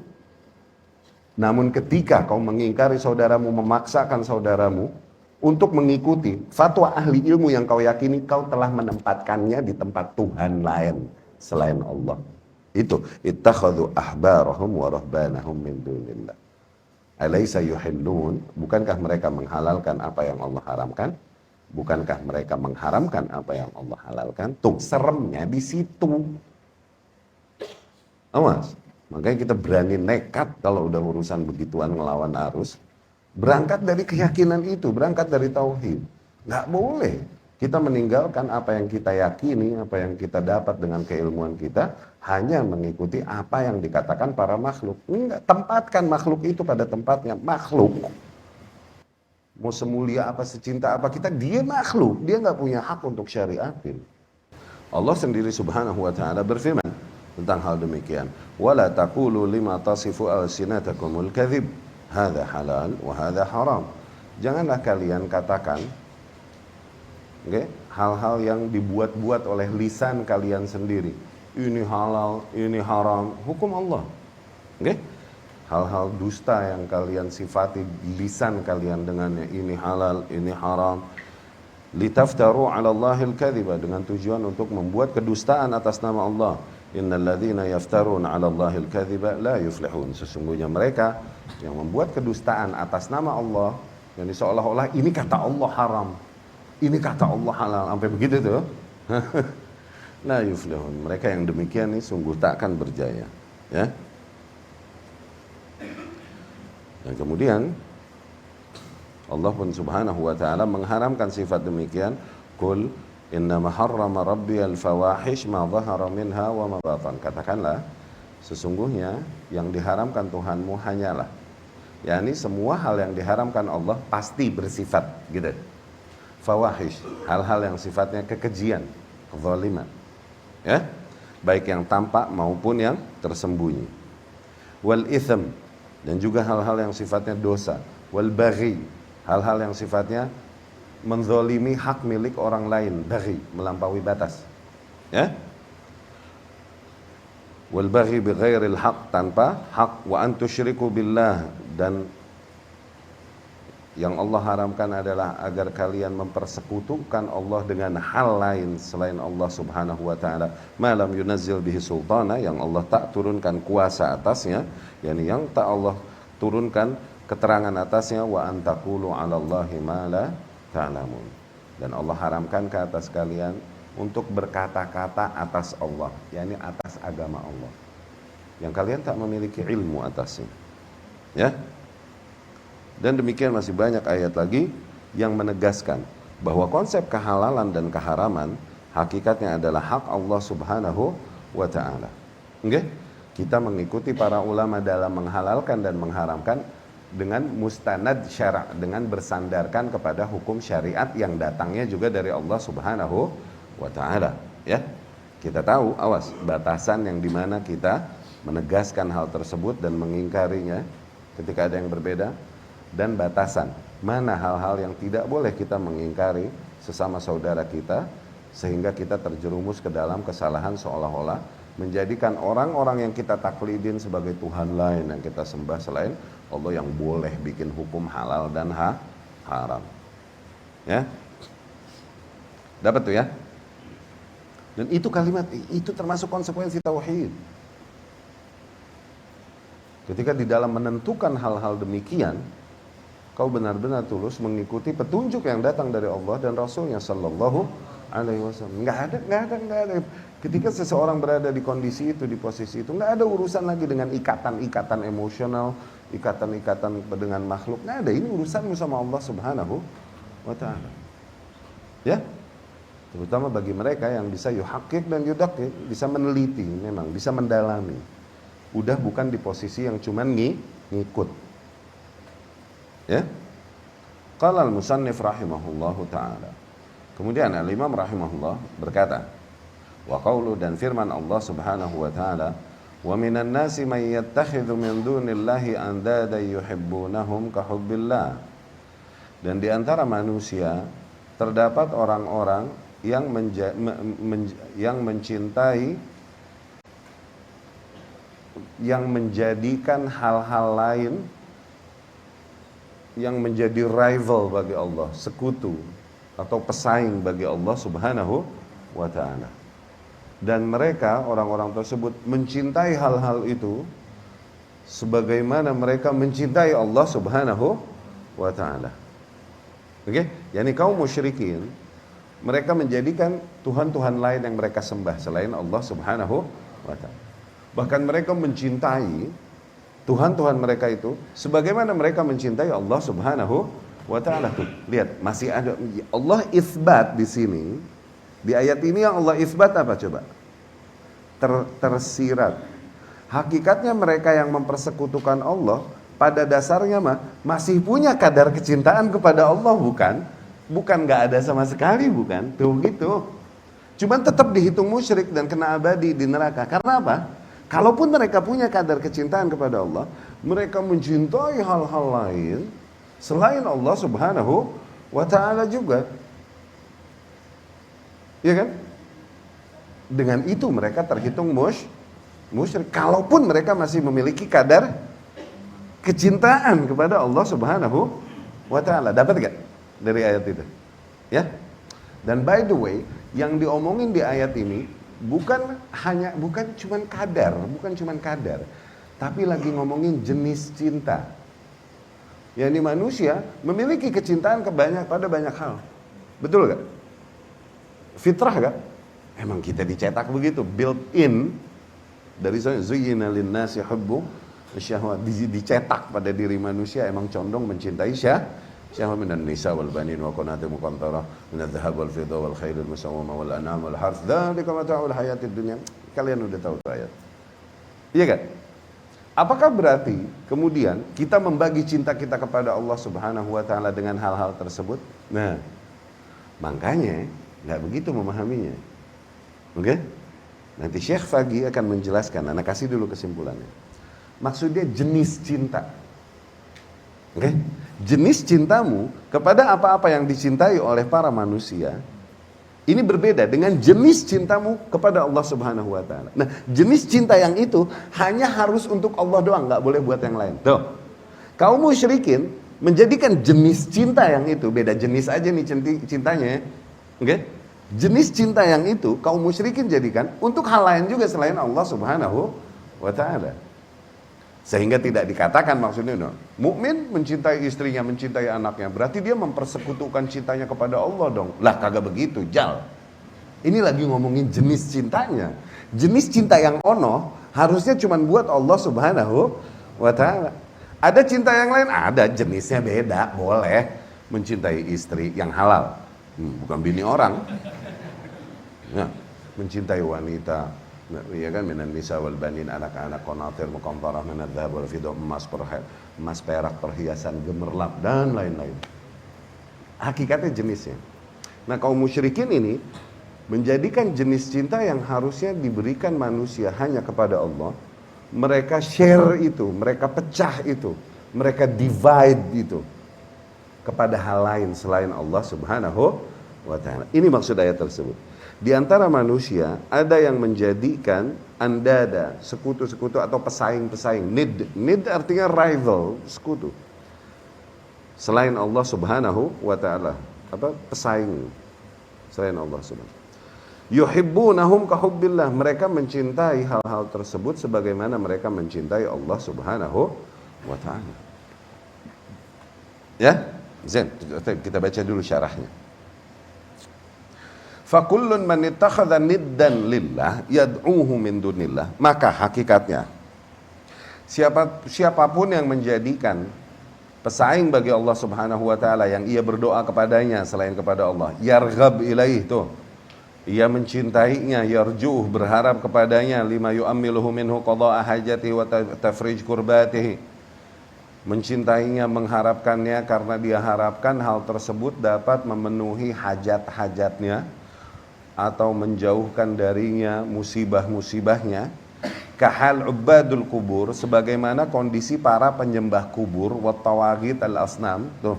Speaker 1: Namun ketika kau mengingkari saudaramu, memaksakan saudaramu untuk mengikuti fatwa ahli ilmu yang kau yakini, kau telah menempatkannya di tempat Tuhan lain selain Allah. Itu ittakhadhu ahbarahum wa rahbanahum min dunillah. Alaysa yuhillun, bukankah mereka menghalalkan apa yang Allah haramkan? Bukankah mereka mengharamkan apa yang Allah halalkan? Tuh, seremnya di situ. Awas, makanya kita berani nekat kalau udah urusan begituan ngelawan arus. Berangkat dari keyakinan itu, berangkat dari tauhid. Nggak boleh kita meninggalkan apa yang kita yakini, apa yang kita dapat dengan keilmuan kita, hanya mengikuti apa yang dikatakan para makhluk. Enggak, tempatkan makhluk itu pada tempatnya. Makhluk mau semulia apa, secinta apa kita, dia makhluk, dia nggak punya hak untuk syariatin. Allah sendiri subhanahu wa ta'ala berfirman tentang hal demikian, wala taqulu lima tasifu alsinatakumul kadhib hadza halal wa hadza haram. Janganlah kalian katakan hal-hal yang dibuat-buat oleh lisan kalian sendiri, ini halal, ini haram, hukum Allah. Hal-hal dusta yang kalian sifati lisan kalian dengannya, ini halal, ini haram, litaftaru 'ala Allahil kadhiba, dengan tujuan untuk membuat kedustaan atas nama Allah. Innal ladzina yaftaruna 'ala Allahil kadhiba la yuflihun. Sesungguhnya mereka yang membuat kedustaan atas nama Allah, yang seolah-olah ini kata Allah haram, ini kata Allah halal, sampai begitu tuh. La yuflihun. Mereka yang demikian ini sungguh tak akan berjaya, ya. Dan kemudian Allah pun subhanahu wa ta'ala mengharamkan sifat demikian. Qul innama harrama rabbiyal fawahish ma dhahara minha wa ma batan. Katakanlah, sesungguhnya yang diharamkan Tuhanmu hanyalah, yakni semua hal yang diharamkan Allah pasti bersifat gitu. Fawahish, hal-hal yang sifatnya kekejian, kezaliman, ya, baik yang tampak maupun yang tersembunyi. Wal itsm, dan juga hal-hal yang sifatnya dosa. Wal baghi, hal-hal yang sifatnya menzalimi hak milik orang lain, baghi, melampaui batas, ya. Wal baghi bighairil haq, tanpa hak. Wa an tusyriku billah, dan yang Allah haramkan adalah agar kalian mempersekutukan Allah dengan hal lain selain Allah subhanahu wa ta'ala, malam yunazzil bihi sultana, yang Allah tak turunkan kuasa atasnya, yakni yang tak Allah turunkan keterangan atasnya. Wa antaqulu 'ala Allahi ma la ta'lamun, dan Allah haramkan ke atas kalian untuk berkata-kata atas Allah, yakni atas agama Allah, yang kalian tak memiliki ilmu atasnya, ya. Dan demikian masih banyak ayat lagi yang menegaskan bahwa konsep kehalalan dan keharaman hakikatnya adalah hak Allah subhanahu wa ta'ala. Kita mengikuti para ulama dalam menghalalkan dan mengharamkan dengan mustanad syara', dengan bersandarkan kepada hukum syariat yang datangnya juga dari Allah subhanahu wa ta'ala, ya. Kita tahu, awas, batasan yang dimana kita menegaskan hal tersebut dan mengingkarinya ketika ada yang berbeda, dan batasan mana hal-hal yang tidak boleh kita mengingkari sesama saudara kita, sehingga kita terjerumus ke dalam kesalahan seolah-olah menjadikan orang-orang yang kita taklidin sebagai Tuhan lain yang kita sembah selain Allah yang boleh bikin hukum halal dan haram, ya. Dapat tuh, ya. Dan itu kalimat, itu termasuk konsekuensi tauhid. Ketika di dalam menentukan hal-hal demikian, kau benar-benar tulus mengikuti petunjuk yang datang dari Allah dan Rasulnya sallallahu alaihi wasallam. Nggak ada. Ketika seseorang berada di kondisi itu, di posisi itu, nggak ada urusan lagi dengan ikatan-ikatan emosional, ikatan-ikatan dengan makhluk. Nggak ada. Ini urusanmu sama Allah subhanahu wa ta'ala, ya. Terutama bagi mereka yang bisa yuhaqqiq dan yudaqqiq, bisa meneliti, memang bisa mendalami. Udah bukan di posisi yang cuman ngikut, ya. Qala al-musannif rahimahullahu ta'ala. Kemudian al-imam rahimahullah berkata, wa qawlu, dan firman Allah subhanahu wa ta'ala, wa minan nasi man yattakhidhu min dunillahi andada yuhibbunahum ka hubbillah. Dan di antara manusia terdapat orang-orang yang menjadikan hal-hal lain yang menjadi rival bagi Allah, sekutu atau pesaing bagi Allah Subhanahu wa ta'ala. Dan mereka, orang-orang tersebut, mencintai hal-hal itu sebagaimana mereka mencintai Allah Subhanahu wa ta'ala. Oke? Yani kaum musyrikin, mereka menjadikan Tuhan-Tuhan lain yang mereka sembah selain Allah Subhanahu wa ta'ala. Bahkan mereka mencintai Tuhan-Tuhan mereka itu sebagaimana mereka mencintai Allah Subhanahu wa ta'ala. Tuh, lihat, masih ada Allah isbat di sini. Di ayat ini yang Allah isbat apa coba? Tersirat. Hakikatnya mereka yang mempersekutukan Allah pada dasarnya masih punya kadar kecintaan kepada Allah, bukan? Bukan nggak ada sama sekali, bukan? Tuh gitu. Cuman tetap dihitung musyrik dan kena abadi di neraka. Karena apa? Kalaupun mereka punya kadar kecintaan kepada Allah, mereka mencintai hal-hal lain selain Allah Subhanahu wa ta'ala juga. Ya kan? Dengan itu mereka terhitung musyrik. Kalaupun mereka masih memiliki kadar kecintaan kepada Allah Subhanahu wa ta'ala. Dapat gak dari ayat itu? Ya. Dan by the way, yang diomongin di ayat ini bukan cuman kadar, tapi lagi ngomongin jenis cinta. Yani manusia memiliki kecintaan pada banyak hal. Betul gak? Fitrah gak? Emang kita dicetak begitu, built in dari zuyyina linnasi hubbu syahwat, dicetak pada diri manusia emang condong mencintai syahwat minan nisa wal banin wa qanatir muqantarah minadh dhahab wal fiddah wal khailil musawwamah wal an'am wal harth dzalika mata'ul hayatid dunya. Kalian udah tahu tuh ayat. Iya kan? Apakah berarti kemudian kita membagi cinta kita kepada Allah Subhanahu wa ta'ala dengan hal-hal tersebut? Nah, makanya nggak begitu memahaminya. Oke? Nanti Syekh Fagi akan menjelaskan. Anak kasih dulu kesimpulannya. Maksudnya jenis cinta. Oke? Jenis cintamu kepada apa-apa yang dicintai oleh para manusia ini berbeda dengan jenis cintamu kepada Allah Subhanahu wa ta'ala. Nah, jenis cinta yang itu hanya harus untuk Allah doang, nggak boleh buat yang lain. Tuh. Kaum musyrikin menjadikan jenis cinta yang itu, beda jenis aja nih cintanya. Oke? Jenis cinta yang itu kaum musyrikin jadikan untuk hal lain juga selain Allah Subhanahu wa ta'ala. Sehingga tidak dikatakan maksudnya mukmin mencintai istrinya, mencintai anaknya, berarti dia mempersekutukan cintanya kepada Allah dong. Lah kagak begitu, jal. Ini lagi ngomongin jenis cintanya. Jenis cinta yang ono harusnya cuma buat Allah Subhanahu wa ta'ala. Ada cinta yang lain, ada jenisnya beda, boleh mencintai istri yang halal. Bukan bini orang. Ya, mencintai wanita, ya kan, minan nisa wal banin, anak-anak, qanatir muqantarah minadh dhahab wal fiddah, emas perak perhiasan gemerlap dan lain-lain. Hakikatnya jenisnya. Nah, kaum musyrikin ini menjadikan jenis cinta yang harusnya diberikan manusia hanya kepada Allah, mereka share itu, mereka pecah itu, mereka divide itu kepada hal lain selain Allah Subhanahu wa ta'ala. Ini maksud ayat tersebut. Di antara manusia ada yang menjadikan andada, sekutu-sekutu atau pesaing-pesaing. Nid artinya rival, sekutu. Selain Allah Subhanahu wa ta'ala. Apa? Pesaing. Selain Allah Subhanahu. Yuhibbunahum kahubbillah. Mereka mencintai hal-hal tersebut sebagaimana mereka mencintai Allah Subhanahu wa ta'ala. Ya? Zain, kita baca dulu syarahnya. Fakullun man ittakhadha niddan lillah yad'uhu min dunillah. Maka hakikatnya siapapun yang menjadikan pesaing bagi Allah Subhanahu wa ta'ala, yang ia berdoa kepadanya selain kepada Allah, yarghab ilaih, tuh, ia mencintainya, yarjuh, berharap kepadanya, lima yu'ammiluhu minhu qada'a hajatihi wa tafrij kurbatihi, mencintainya, mengharapkannya karena dia harapkan hal tersebut dapat memenuhi hajat-hajatnya atau menjauhkan darinya musibah-musibahnya. Kahal ubadul kubur, sebagaimana kondisi para penyembah kubur, wat tawagit al asnam, tuh,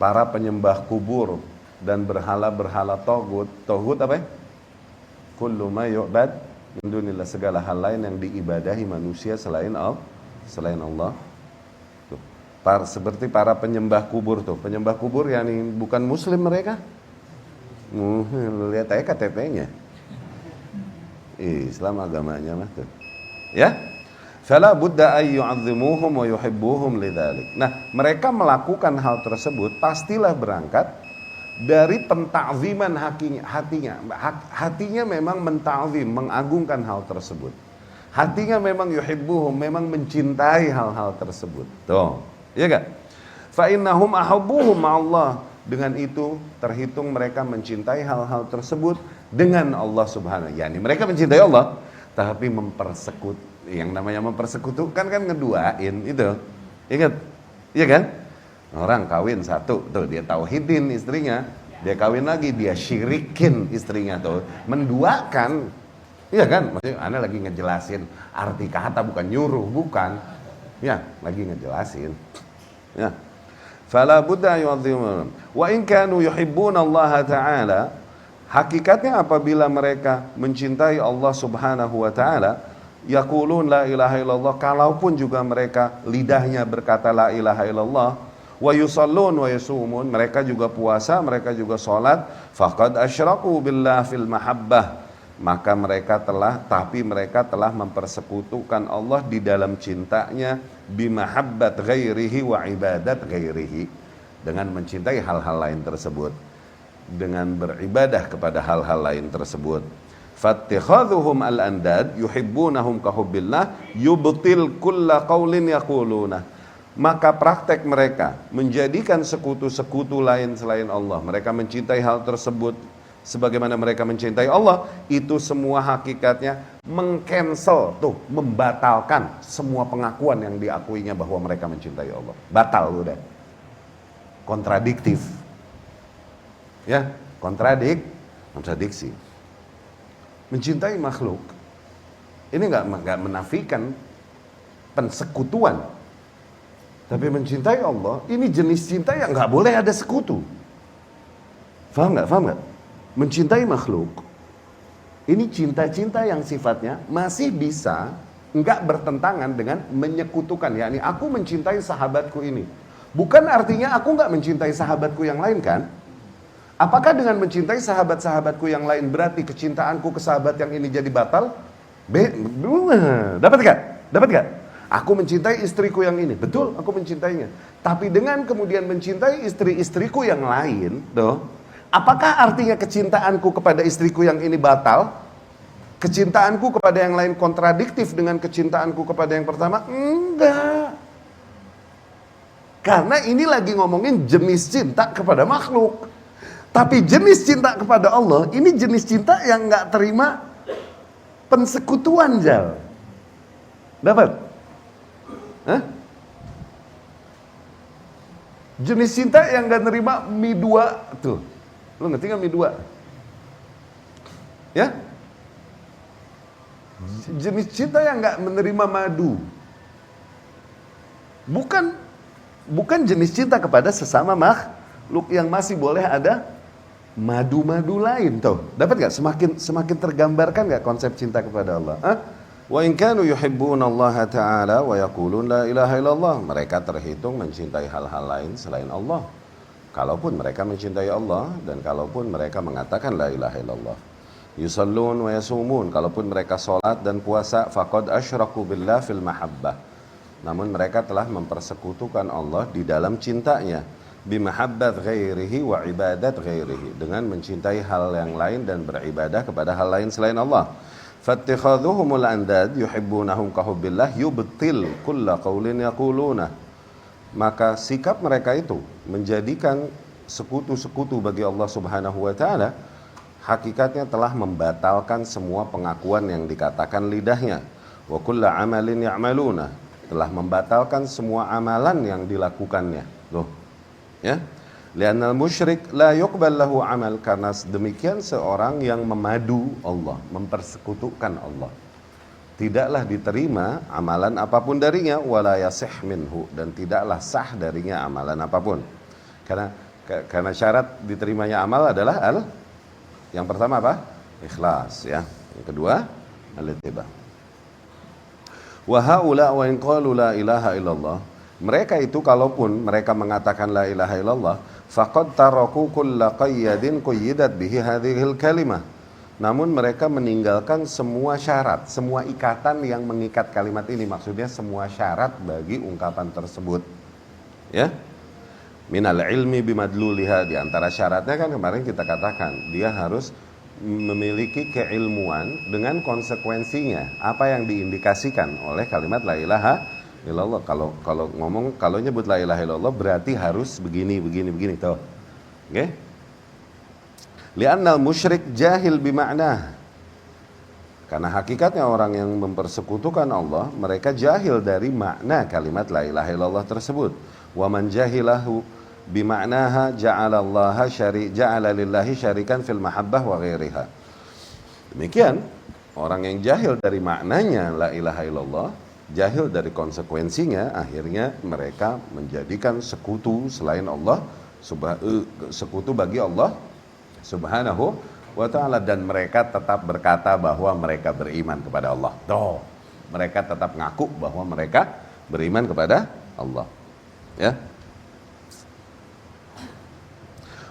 Speaker 1: para penyembah kubur dan berhala-berhala togut. Togut apa ya? Kullu ma yu'bad min dunillah, segala hal lain yang diibadahi manusia selain Allah. Tuh. Seperti para penyembah kubur tuh. Penyembah kubur yang bukan muslim mereka. Lihat aja KTP-nya. Islam agamanya mah tuh. Ya? Fala budda ay yu'azzimuhum wa yuhibbuhum lidzalik. Nah, mereka melakukan hal tersebut pastilah berangkat dari pentakziman hatinya memang menta'zim, mengagungkan hal tersebut. Hatinya memang yuhibbuhum, memang mencintai hal-hal tersebut. Tuh, iya enggak? Fa innahum ahabbuhum ma'allah. Dengan itu terhitung mereka mencintai hal-hal tersebut dengan Allah Subhanahu. Yani mereka mencintai Allah, tapi yang namanya mempersekutukan kan ngeduain itu. Ingat, iya kan? Orang kawin satu, tuh dia tauhidin istrinya, dia kawin lagi, dia syirikin istrinya tuh, menduakan. Iya kan? Maksudnya ana lagi ngejelasin arti kata, bukan nyuruh, bukan. Ya, lagi ngejelasin. Ya. Fala budda yu'azzimuhum. Wa in kanu yuhibbuna Allah Ta'ala, hakikatnya apabila mereka mencintai Allah Subhanahu wa taala, yaqulun la ilaha illallah, kalaupun juga mereka lidahnya berkata la ilaha illallah, wa yusallun wa yasumun, mereka juga puasa, mereka juga salat, faqad asyraku billah fil mahabbah, maka mereka telah mempersekutukan Allah di dalam cintanya, bimahabbat ghairihi wa ibadat ghairihi, dengan mencintai hal-hal lain tersebut, dengan beribadah kepada hal-hal lain tersebut. Fattikhadhuhum al-andad yuhibbunahum kahubbillah yubtil kulla qaulin yaquluna. Maka praktek mereka menjadikan sekutu-sekutu lain selain Allah, mereka mencintai hal tersebut sebagaimana mereka mencintai Allah, itu semua hakikatnya mengcancel, tuh, membatalkan semua pengakuan yang diakuinya bahwa mereka mencintai Allah. Batal udah. Kontradiktif. Ya, kontradiksi. Mencintai makhluk ini nggak menafikan persekutuan, tapi mencintai Allah ini jenis cinta yang nggak boleh ada sekutu. Faham nggak? Mencintai makhluk ini cinta-cinta yang sifatnya masih bisa nggak bertentangan dengan menyekutukan. Yakni aku mencintai sahabatku ini, bukan artinya aku nggak mencintai sahabatku yang lain kan? Apakah dengan mencintai sahabat-sahabatku yang lain berarti kecintaanku ke sahabat yang ini jadi batal? Dapat gak? Aku mencintai istriku yang ini, betul, aku mencintainya. Tapi dengan kemudian mencintai istri-istriku yang lain, apakah artinya kecintaanku kepada istriku yang ini batal? Kecintaanku kepada yang lain kontradiktif dengan kecintaanku kepada yang pertama? Enggak. Karena ini lagi ngomongin jenis cinta kepada makhluk. Tapi jenis cinta kepada Allah, ini jenis cinta yang gak terima persekutuan, Jal. Dapat? Hah? Jenis cinta yang gak nerima mie dua, tuh. Lu ngerti gak mie dua? Ya? Jenis cinta yang gak menerima madu. Bukan jenis cinta kepada sesama makhluk yang masih boleh ada madu-madu lain, tuh. Dapat gak? Semakin tergambarkan gak konsep cinta kepada Allah? Wa in kanu yuhibbuna Allah Ta'ala wa yaqulun la ilaha illallah, mereka terhitung mencintai hal-hal lain selain Allah. Kalaupun mereka mencintai Allah dan kalaupun mereka mengatakan la ilaha illallah. Yusallun wa yasumun, kalaupun mereka salat dan puasa, faqad asyraku billah fil mahabbah, namun mereka telah mempersekutukan Allah di dalam cintanya, bimahabbat ghairihi wa ibadat ghairihi, dengan mencintai hal yang lain dan beribadah kepada hal lain selain Allah. Fattikhadhuhumul andad yuhibbunahum kahubbillah yubtil kulla qaulin yaquluna. Maka sikap mereka itu menjadikan sekutu-sekutu bagi Allah Subhanahu wa taala, hakikatnya telah membatalkan semua pengakuan yang dikatakan lidahnya. Wa kulla amalin ya'maluna, telah membatalkan semua amalan yang dilakukannya. Loh. Ya, li'annal musyrik la yuqbal lahu amal, karena demikian seorang yang memadu Allah, mempersekutukan Allah, tidaklah diterima amalan apapun darinya, wala yasih minhu, dan tidaklah sah darinya amalan apapun. Karena Karena syarat diterimanya amal adalah yang pertama apa? Ikhlas, ya. Yang kedua al-ittiba. Wa haula wa in qalu la ilaha illallah, mereka itu kalaupun mereka mengatakan la ilaha illallah, faqad taraku kulla qayyadin qayyidat bihi hadhil kalimah. Namun mereka meninggalkan semua syarat, semua ikatan yang mengikat kalimat ini, maksudnya semua syarat bagi ungkapan tersebut. Ya. Minal ilmi bimadluliha, di antara syaratnya kan kemarin kita katakan, dia harus memiliki keilmuan dengan konsekuensinya, apa yang diindikasikan oleh kalimat la ilaha illallah. Kalau nyebut la ilaha illallah berarti harus begini tuh. Oke? Li'annal musyrik jahil bimakna. Karena hakikatnya orang yang mempersekutukan Allah, mereka jahil dari makna kalimat la ilaha illallah tersebut. Wa man jahilahu bima'naha ja'ala lillahi syarikan fil mahabbah wa ghairiha. Demikian orang yang jahil dari maknanya la ilaha illallah, jahil dari konsekuensinya, akhirnya mereka menjadikan sekutu selain Allah, sekutu bagi Allah subhanahu wa ta'ala, dan mereka tetap berkata bahwa mereka beriman kepada Allah. Tuh, mereka tetap ngaku bahwa mereka beriman kepada Allah. Ya.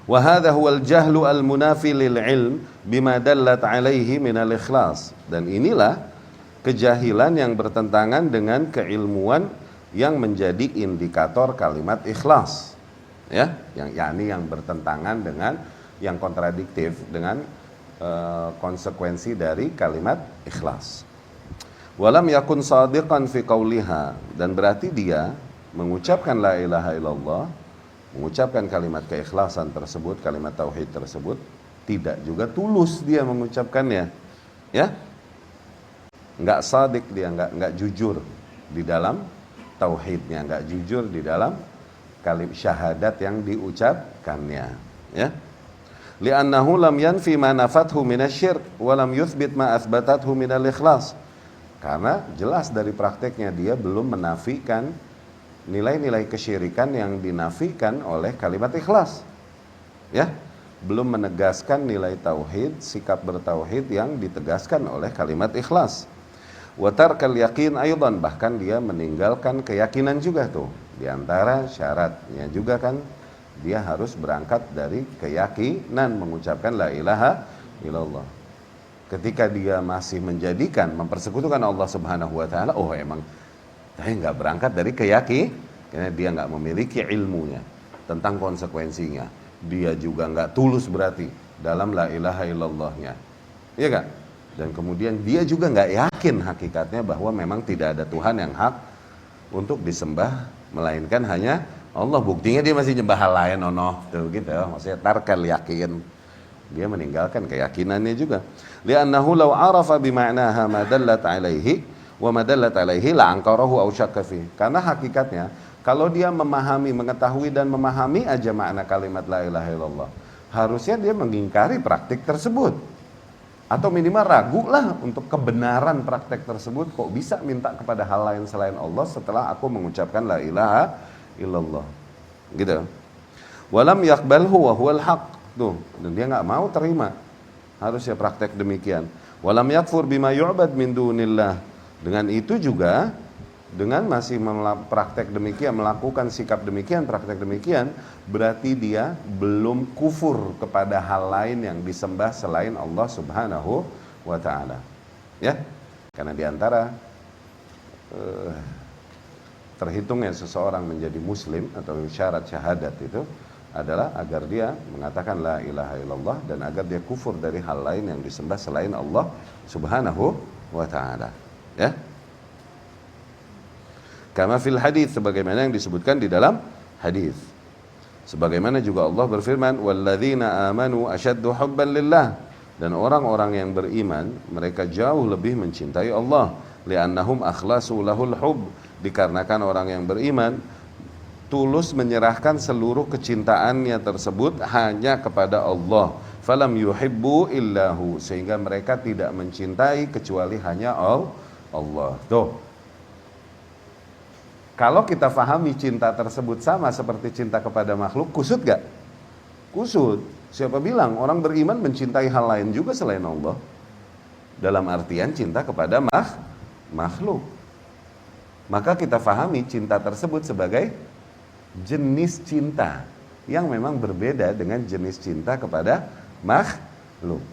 Speaker 1: Wa hadha huwal jahlu al munafi lil ilm bima dallat alaihi minal ikhlas. Dan inilah kejahilan yang bertentangan dengan keilmuan yang menjadi indikator kalimat ikhlas. Ya, yang bertentangan dengan, yang kontradiktif dengan konsekuensi dari kalimat ikhlas. Walam yakun sadiqan fi qawliha, dan berarti dia mengucapkan la ilaha illallah, mengucapkan kalimat keikhlasan tersebut, kalimat tauhid tersebut, tidak juga tulus dia mengucapkannya, ya, nggak sadik dia, nggak jujur di dalam tauhidnya, nggak jujur di dalam kalimat syahadat yang diucapkannya, ya. Li'annahu lam yanfi ma nafathu minasyirk wa lam yuthbit ma athbatathu minal ikhlas. Karena jelas dari prakteknya dia belum menafikan nilai-nilai kesyirikan yang dinafikan oleh kalimat ikhlas, ya, belum menegaskan nilai tauhid, sikap bertauhid yang ditegaskan oleh kalimat ikhlas. Wa tarkal yaqin aidan, bahkan dia meninggalkan keyakinan juga tuh. Di antara syaratnya juga kan dia harus berangkat dari keyakinan mengucapkan la ilaha illallah. Ketika dia masih mempersekutukan Allah subhanahu wa ta'ala, oh emang saya nggak berangkat dari keyakinan, karena dia nggak memiliki ilmunya tentang konsekuensinya. Dia juga nggak tulus berarti dalam la ilaha illallahnya, iya kan? Dan kemudian dia juga nggak yakin hakikatnya bahwa memang tidak ada Tuhan yang hak untuk disembah melainkan hanya Allah. Buktinya dia masih nyembah hal lain, tuh gitu. Maksudnya tarkal yakin, dia meninggalkan keyakinannya juga. Li'annahu law arafa bima'naha ma dallat alaihi wa madallat alaihi la ankarahu aw syakka fi. Karena hakikatnya kalau dia memahami, mengetahui dan memahami aja makna kalimat la ilaha illallah, harusnya dia mengingkari praktik tersebut, atau minimal ragu lah untuk kebenaran praktek tersebut. Kok bisa minta kepada hal lain selain Allah setelah aku mengucapkan la ilaha illallah, gitu. Walam yaqbalhu wa huwal haq, tuh, dan dia nggak mau terima, harusnya praktek demikian. Walam yakfur bima yu'bad min dunillah. Dengan itu juga, dengan masih praktek demikian, melakukan sikap demikian, praktek demikian, berarti dia belum kufur kepada hal lain yang disembah selain Allah subhanahu wa ta'ala, ya. Karena diantara terhitungnya seseorang menjadi muslim atau syarat syahadat itu adalah agar dia mengatakan la ilaha illallah, dan agar dia kufur dari hal lain yang disembah selain Allah subhanahu wa ta'ala, ya. Kama fil hadis, sebagaimana yang disebutkan di dalam hadis. Sebagaimana juga Allah berfirman, walladzina amanu asyaddu hubban lillah, dan orang-orang yang beriman mereka jauh lebih mencintai Allah. Li'annahum akhlasu lahul hub, dikarenakan orang yang beriman tulus menyerahkan seluruh kecintaannya tersebut hanya kepada Allah. Falam yuhibbu illahu, sehingga mereka tidak mencintai kecuali hanya Allah. Tuh, kalau kita fahami cinta tersebut sama seperti cinta kepada makhluk, kusut gak? kusut. Siapa bilang orang beriman mencintai hal lain juga selain Allah? Dalam artian cinta kepada makhluk. Maka kita fahami cinta tersebut sebagai jenis cinta yang memang berbeda dengan jenis cinta kepada makhluk.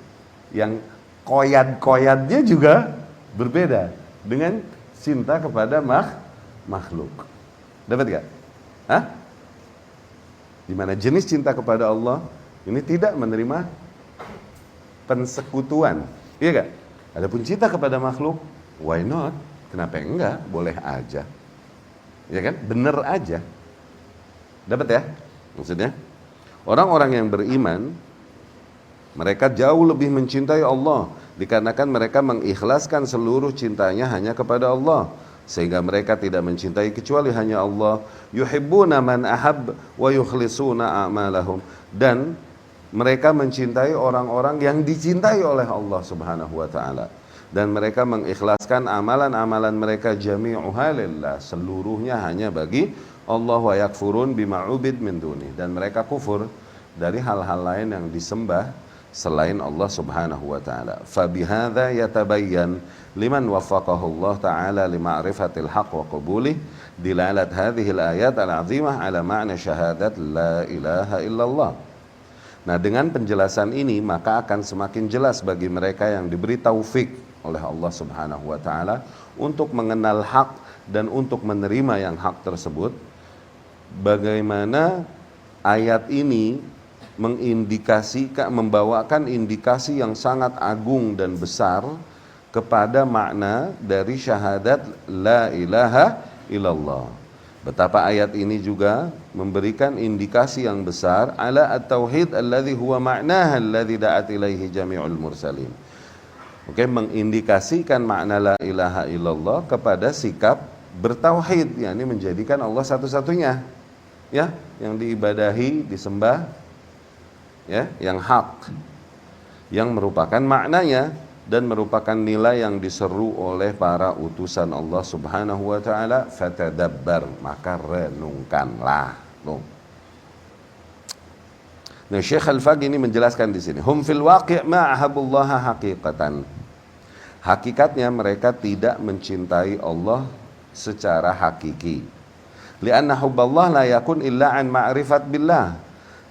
Speaker 1: Yang koyad-koyadnya juga berbeda dengan cinta kepada makhluk. Dapat gak? Hah? Dimana jenis cinta kepada Allah ini tidak menerima persekutuan, iya gak? Adapun cinta kepada makhluk, why not? Kenapa enggak? Boleh aja, ya kan? Bener aja. Dapat ya? Maksudnya, orang-orang yang beriman, mereka jauh lebih mencintai Allah dikarenakan mereka mengikhlaskan seluruh cintanya hanya kepada Allah, sehingga mereka tidak mencintai kecuali hanya Allah. Yuhibbuna man ahab wa yukhlisuna a'malahum, dan mereka mencintai orang-orang yang dicintai oleh Allah Subhanahu wa taala, dan mereka mengikhlaskan amalan-amalan mereka jami'uha lillah, seluruhnya hanya bagi Allah, wa yakfurun bima ubid min duni, dan mereka kufur dari hal-hal lain yang disembah selain Allah Subhanahu wa taala. Fa bihadza yatabayyan liman waffaqahu Allah taala lima'rifatil haqq wa qabulih dilalat hadhihi al-ayat al-'azimah ala ma'na syahadat la ilaha illallah. Nah, dengan penjelasan ini maka akan semakin jelas bagi mereka yang diberi taufik oleh Allah Subhanahu wa taala untuk mengenal hak dan untuk menerima yang hak tersebut, bagaimana ayat ini membawakan indikasi yang sangat agung dan besar kepada makna dari syahadat la ilaha illallah. Betapa ayat ini juga memberikan indikasi yang besar ala at-tauhid alladhi huwa ma'naha alladhi da'at ilaihi jami'ul mursalin. Oke, mengindikasikan makna la ilaha illallah kepada sikap bertauhid, yakni menjadikan Allah satu-satunya, ya, yang diibadahi, disembah, ya, yang hak, yang merupakan maknanya dan merupakan nilai yang diseru oleh para utusan Allah Subhanahu wa taala. Fatadabbar, maka renungkanlah. Nah, Syekh Al-Faqih ini menjelaskan di sini, hum fil waqi' ma ahabullaha haqiqatan. Hakikatnya mereka tidak mencintai Allah secara hakiki. Li'anna hubballah la yakun illa an ma'rifat billah.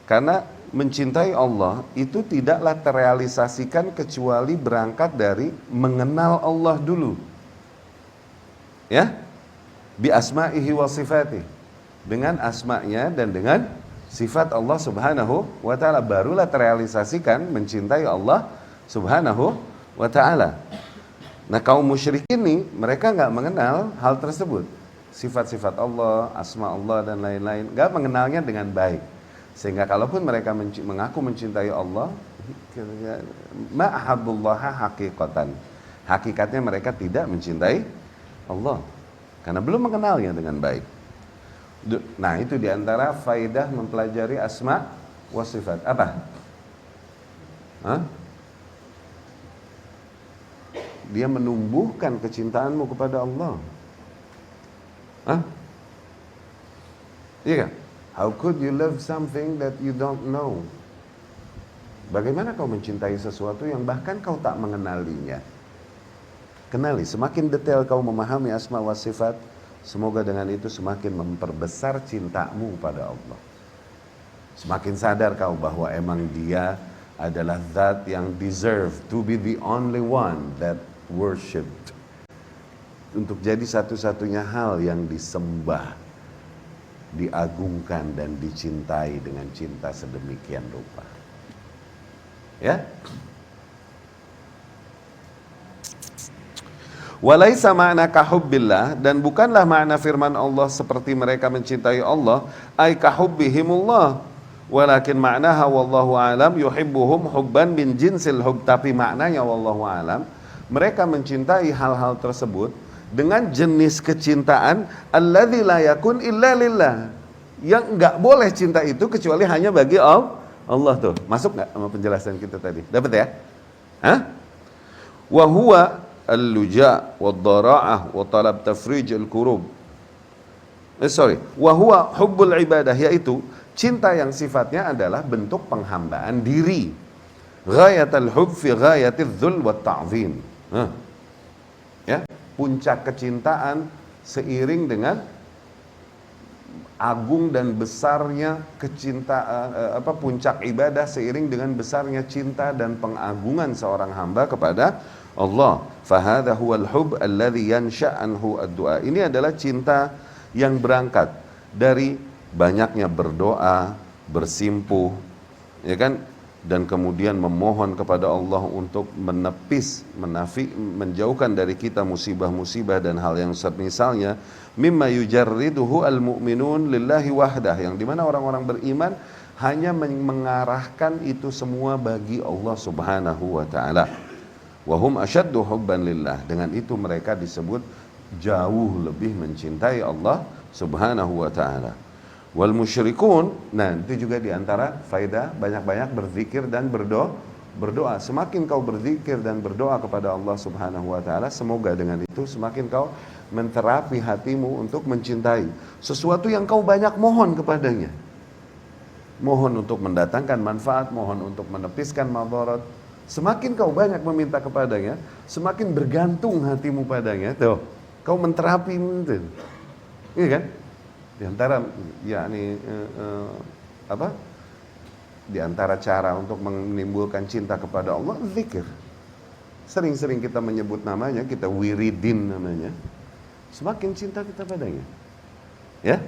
Speaker 1: Karena mencintai Allah itu tidaklah terrealisasikan kecuali berangkat dari mengenal Allah dulu, ya, bi asma'ihi wa sifatih, dengan asma'nya dan dengan sifat Allah Subhanahu wa ta'ala, barulah terrealisasikan mencintai Allah Subhanahu wa ta'ala. Nah, kaum musyrik ini mereka nggak mengenal hal tersebut, sifat-sifat Allah, asma Allah dan lain-lain, nggak mengenalnya dengan baik. Sehingga kalaupun mereka mengaku mencintai Allah, ma'ahabbullaha haqiqatan, hakikatnya mereka tidak mencintai Allah karena belum mengenalnya dengan baik. Nah, itu diantara faidah mempelajari asma wa sifat. Apa? Hah? Dia menumbuhkan kecintaanmu kepada Allah. Hah? Iya kan? How could you love something that you don't know? Bagaimana kau mencintai sesuatu yang bahkan kau tak mengenalinya? Kenali, semakin detail kau memahami asma wa sifat, semoga dengan itu semakin memperbesar cintamu pada Allah. Semakin sadar kau bahwa emang Dia adalah zat yang deserve to be the only one that worshipped. Untuk jadi satu-satunya hal yang disembah, diagungkan dan dicintai dengan cinta sedemikian rupa. Ya? Walaisa ma'na kahubbillah, dan bukanlah makna firman Allah seperti mereka mencintai Allah, ay kahubbihimullah, walakin ma'naha wallahu alam yuhibbuhum hubban min jinsil hub, tapi maknanya wallahu alam, mereka mencintai hal-hal tersebut dengan jenis kecintaan alladzi la yakun illa lillah, yang enggak boleh cinta itu kecuali hanya bagi Allah. Tuh masuk enggak sama penjelasan kita tadi? Dapat ya? Hah? Wa huwa al-luja' wad-dara'ah wa talab tafrij al-kurub. wa huwa hubbul ibadah, yaitu cinta yang sifatnya adalah bentuk penghambaan diri. Ghayatul hubb fi ghayatiz dzul wat ta'zim. Ya, puncak kecintaan seiring dengan agung dan besarnya puncak ibadah seiring dengan besarnya cinta dan pengagungan seorang hamba kepada Allah. Fahadha huwal hubb alladhi yansha'anhu ad-du'a. Ini adalah cinta yang berangkat dari banyaknya berdoa, bersimpuh, ya kan? Dan kemudian memohon kepada Allah untuk menjauhkan dari kita musibah-musibah dan hal yang semisalnya, mimma yujarriduhu al-mu'minun lillahi wahdah, yang dimana orang-orang beriman hanya mengarahkan itu semua bagi Allah subhanahu wa ta'ala. Wahum asyaddu hubban lillah, dengan itu mereka disebut jauh lebih mencintai Allah subhanahu wa ta'ala. Wal musyrikun, nah itu juga diantara faedah banyak-banyak berzikir dan berdoa. Semakin kau berzikir dan berdoa kepada Allah subhanahu wa ta'ala, semoga dengan itu semakin kau menterapi hatimu untuk mencintai sesuatu yang kau banyak mohon kepadanya. Mohon untuk mendatangkan manfaat, mohon untuk menepiskan madarat. Semakin kau banyak meminta kepadanya, semakin bergantung hatimu padanya. Tuh, kau menterapi itu. Iya kan? Di antara di antara cara untuk menimbulkan cinta kepada Allah, zikir. Sering-sering kita menyebut namanya, kita wiridin namanya, semakin cinta kita padanya. Ya.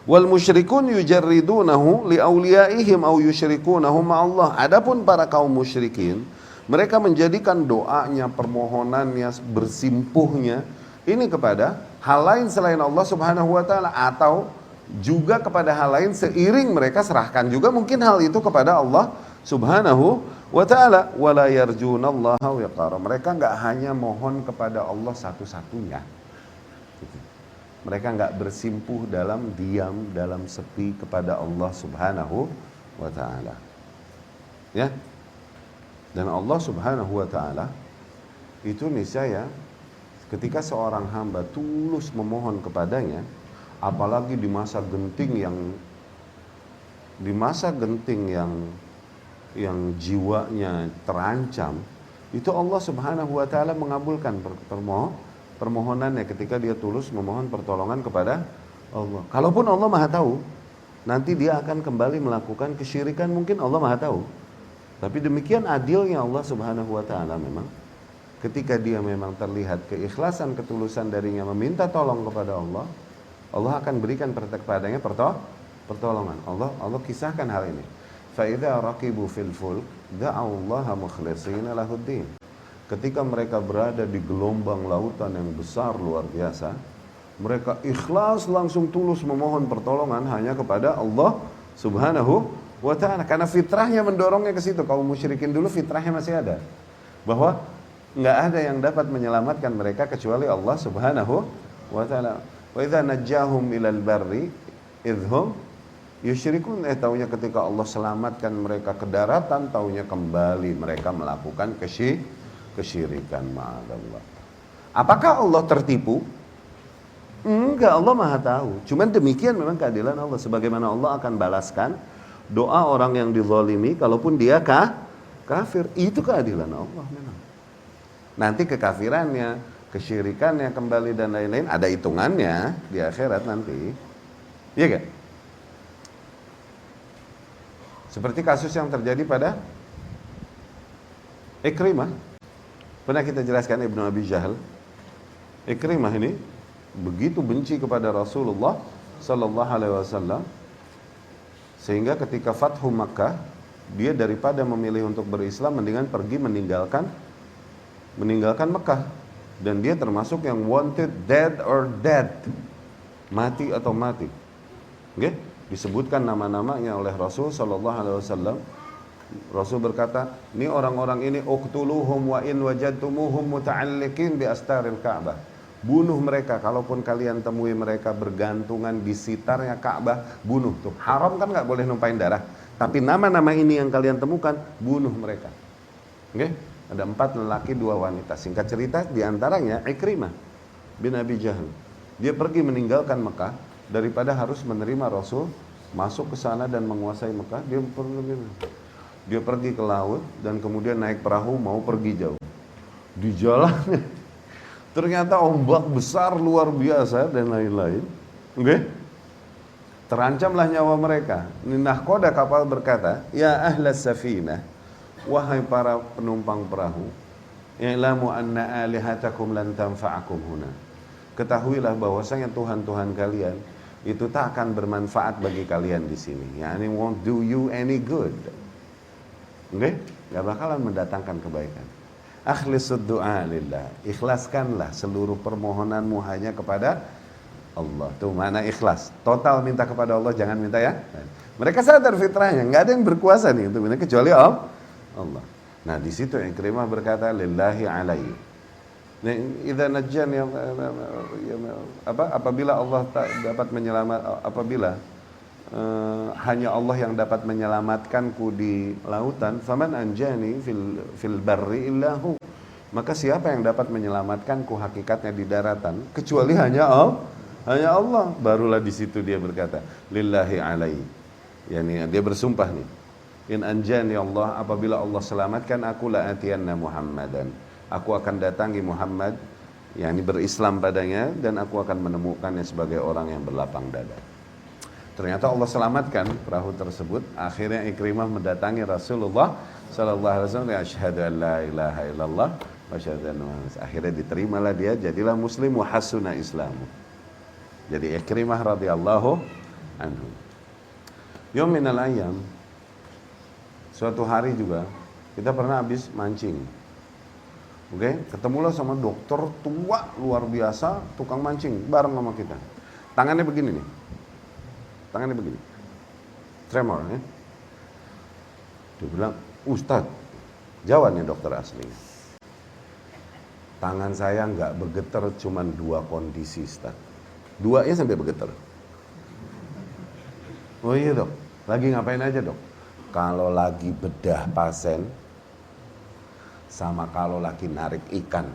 Speaker 1: Wal musyrikun yujarridunahu li awliyaihim aw yusyrikunahu ma'allah. Adapun para kaum musyrikin, mereka menjadikan doanya, permohonannya, bersimpuhnya ini kepada hal lain selain Allah subhanahu wa ta'ala, atau juga kepada hal lain seiring mereka serahkan juga mungkin hal itu kepada Allah subhanahu wa ta'ala. Wala yarjunallaha waqara. Mereka enggak hanya mohon kepada Allah satu-satunya, mereka enggak bersimpuh dalam diam, dalam sepi kepada Allah subhanahu wa ta'ala. Ya. Dan Allah subhanahu wa ta'ala itu niscaya ketika seorang hamba tulus memohon kepadanya, apalagi di masa genting yang jiwanya terancam, itu Allah subhanahu wa ta'ala mengabulkan permohonannya ketika dia tulus memohon pertolongan kepada Allah. Kalaupun Allah maha tahu, nanti dia akan kembali melakukan kesyirikan, mungkin Allah maha tahu. Tapi demikian adilnya Allah subhanahu wa ta'ala memang. Ketika dia memang terlihat keikhlasan, ketulusan darinya meminta tolong kepada Allah, Allah akan berikan kepadanya pertolongan. Allah kisahkan hal ini. Fa idza raqibu fil fulk da'allaha mukhlishina lahuddin. Ketika mereka berada di gelombang lautan yang besar luar biasa, mereka ikhlas langsung tulus memohon pertolongan hanya kepada Allah subhanahu wa ta'ala. Karena fitrahnya mendorongnya ke situ. Kaum musyrikin dulu fitrahnya masih ada, bahwa nggak ada yang dapat menyelamatkan mereka kecuali Allah subhanahu wa ta'ala. Wa idza najjahum ilal barri idhum yusyrikun. Taunya ketika Allah selamatkan mereka ke daratan, taunya kembali mereka melakukan kesyirikan. Ma'adallah. Apakah Allah tertipu? Enggak, Allah maha tahu. Cuman demikian memang keadilan Allah. Sebagaimana Allah akan balaskan doa orang yang dizalimi kalaupun dia kafir. Itu keadilan Allah memang. Nanti kekafirannya, kesyirikannya kembali dan lain-lain ada hitungannya di akhirat nanti. Iya gak? Seperti kasus yang terjadi pada Ikrimah. Pernah kita jelaskan Ibnu Abi Jahal. Ikrimah ini begitu benci kepada Rasulullah sallallahu alaihi wasallam sehingga ketika Fathu Makkah, dia daripada memilih untuk berislam mendingan pergi meninggalkan Mekah, dan dia termasuk yang wanted dead or dead, mati atau mati. Okay? Disebutkan nama-namanya oleh Rasul sallallahu alaihi wasallam. Rasul berkata, ini orang-orang ini uqtuluhum wa in wajadtumuhum muta'alliqin bi astaril Ka'bah. Bunuh mereka, kalaupun kalian temui mereka bergantungan di sitarnya Ka'bah, bunuh. Tuh, haram kan nggak boleh numpain darah. Tapi nama-nama ini yang kalian temukan, bunuh mereka. Oke? Okay? Ada 4 lelaki 2 wanita. Singkat cerita, diantaranya Ikrimah. bin Abi Jahal. Dia pergi meninggalkan Mekah daripada harus menerima Rasul masuk ke sana dan menguasai Mekah. Dia pergi ke laut dan kemudian naik perahu mau pergi jauh. Di jalan ternyata ombak besar luar biasa dan lain-lain. Oke? Terancamlah nyawa mereka. Nahkoda kapal berkata, ya ahlas safinah, wahai para penumpang perahu, i'lamu anna alihatakum lan tanfa'akum huna. Ketahuilah bahwasanya Tuhan-Tuhan kalian itu tak akan bermanfaat bagi kalian di sini. Yani won't do you any good. Oke? Gak bakalan mendatangkan kebaikan. Akhlisud du'a lillah. Ikhlaskanlah seluruh permohonanmu hanya kepada Allah. Tuh mana ikhlas. Total minta kepada Allah, jangan minta ya. Mereka sadar fitrahnya, nggak ada yang berkuasa nih untuk minta kecuali Allah. Nah di situ Ikrimah berkata, lillahi alaihi. Nah, idza najjan apabila Allah dapat apabila hanya Allah yang dapat menyelamatkanku di lautan, faman anjani fil barri illahu. Maka siapa yang dapat menyelamatkanku hakikatnya di daratan kecuali hanya Allah. Barulah di situ dia berkata, lillahi alaihi. Yani dia bersumpah nih. In anjani Allah, apabila Allah selamatkan aku, la atiyanna Muhammadan. Aku akan datangi Muhammad, yakni berislam padanya, dan aku akan menemukannya sebagai orang yang berlapang dada. Ternyata Allah selamatkan perahu tersebut. Akhirnya Ikrimah mendatangi Rasulullah sallallahu alaihi wasallam, asyhadu an la ilaha illallah wa asyhadu anna Muhammadan. Akhirnya diterimalah dia, jadilah muslim wa hasuna islamu. Jadi Ikrimah radhiyallahu anhu. Yom minal ayam, suatu hari juga kita pernah habis mancing. Oke, ketemulah sama dokter tua luar biasa, tukang mancing bareng sama kita. Tangannya begini nih. Tangannya begini. Tremor ya. Dia bilang, "Ustadz, Jawa nih dokter aslinya. Tangan saya nggak bergetar, cuman 2 kondisi, Ustadz. 2-nya sampai bergetar." Oh iya dok, lagi ngapain aja dok? Kalau lagi bedah pasien, sama kalau lagi narik ikan.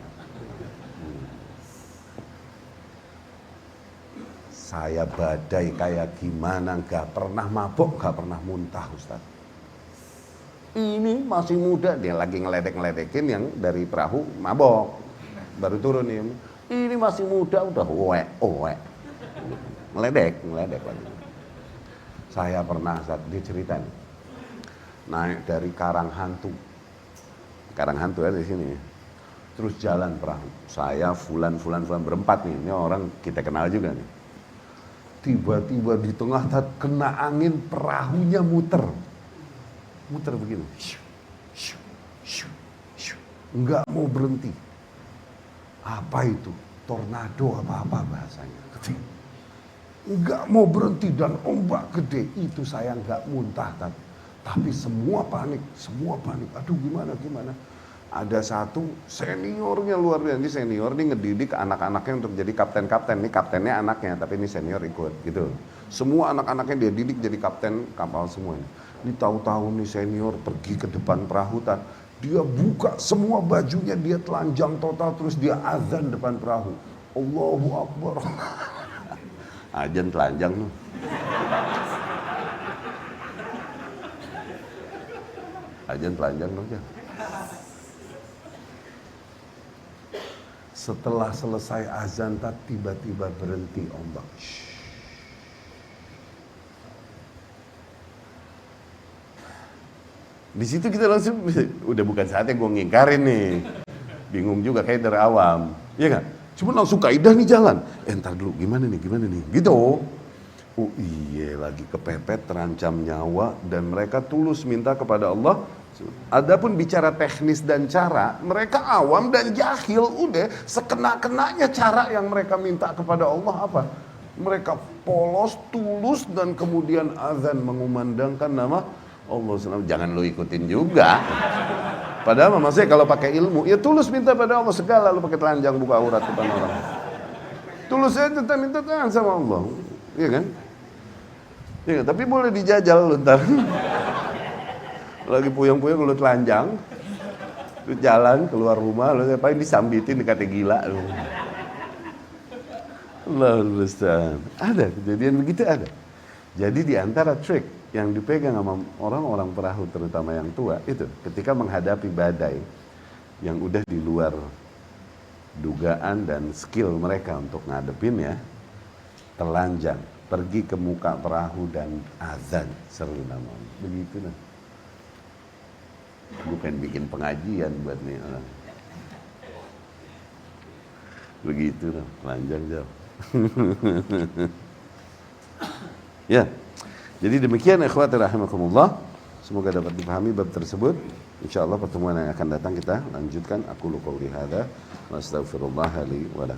Speaker 1: Saya badai kayak gimana, gak pernah mabuk, gak pernah muntah Ustaz. Ini masih muda, dia lagi ngeledek-ngeledekin yang dari perahu mabok. Baru turun nih, ini masih muda udah oek. Ngeledek lagi. Saya pernah saat dia cerita nih, naik dari Karang Hantu ya di sini. Terus jalan perahu. Saya fulan berempat nih. Ini orang kita kenal juga nih. Tiba-tiba di tengah kena angin, perahunya muter begini. Enggak mau berhenti. Apa itu? Tornado apa bahasanya. Enggak mau berhenti dan ombak gede. Itu saya enggak muntah tapi semua panik. Aduh gimana? Ada satu seniornya luar biasa. Ini senior nih ngedidik anak-anaknya untuk jadi kapten. Ini kaptennya anaknya, tapi ini senior ikut gitu. Semua anak-anaknya dia didik jadi kapten kapal semuanya. Ini tahu-tahu nih senior pergi ke depan perahu, dia buka semua bajunya, dia telanjang total, terus dia azan depan perahu. Allahu Akbar. Azan telanjang tuh. Azan telanjang aja. Setelah selesai azan, tiba-tiba berhenti ombak. Di situ kita langsung, udah bukan saatnya gue ngingkarin nih. Bingung juga kayak dari awam, iya kan? Cuma langsung kaidah nih jalan. Entar dulu, gimana nih? Gitu. Oh iya, lagi kepepet, terancam nyawa, dan mereka tulus minta kepada Allah. Adapun bicara teknis dan cara, mereka awam dan jahil, udah sekena-kenanya cara yang mereka minta kepada Allah apa? Mereka polos, tulus, dan kemudian azan mengumandangkan nama Allah. Jangan lu ikutin juga. Padahal maksudnya kalau pakai ilmu, ya tulus minta pada Allah, segala lu pakai telanjang buka aurat depan orang. Tulus aja tetap minta tangan sama Allah, iya kan? Iya, tapi boleh dijajal lu ntar. Lagi puyeng-puyeng lu telanjang, lu jalan keluar rumah, lu ngapain disambitin dikata gila lu.
Speaker 2: Allahul musta'an. Ada kejadian begitu, ada. Jadi di antara trik yang dipegang sama orang-orang perahu terutama yang tua itu ketika menghadapi badai yang udah di luar dugaan dan skill mereka untuk ngadepinnya, telanjang, pergi ke muka perahu dan azan seru namanya. Begitu nah. Gue pengen bikin pengajian buat nih orang. Begitu nah, telanjang jauh. Ya. Jadi demikian ikhwati rahimakumullah. Semoga dapat dipahami bab tersebut. Insyaallah pertemuan yang akan datang kita lanjutkan. Aku qouli hadza wa astaghfirullah li wa lakum.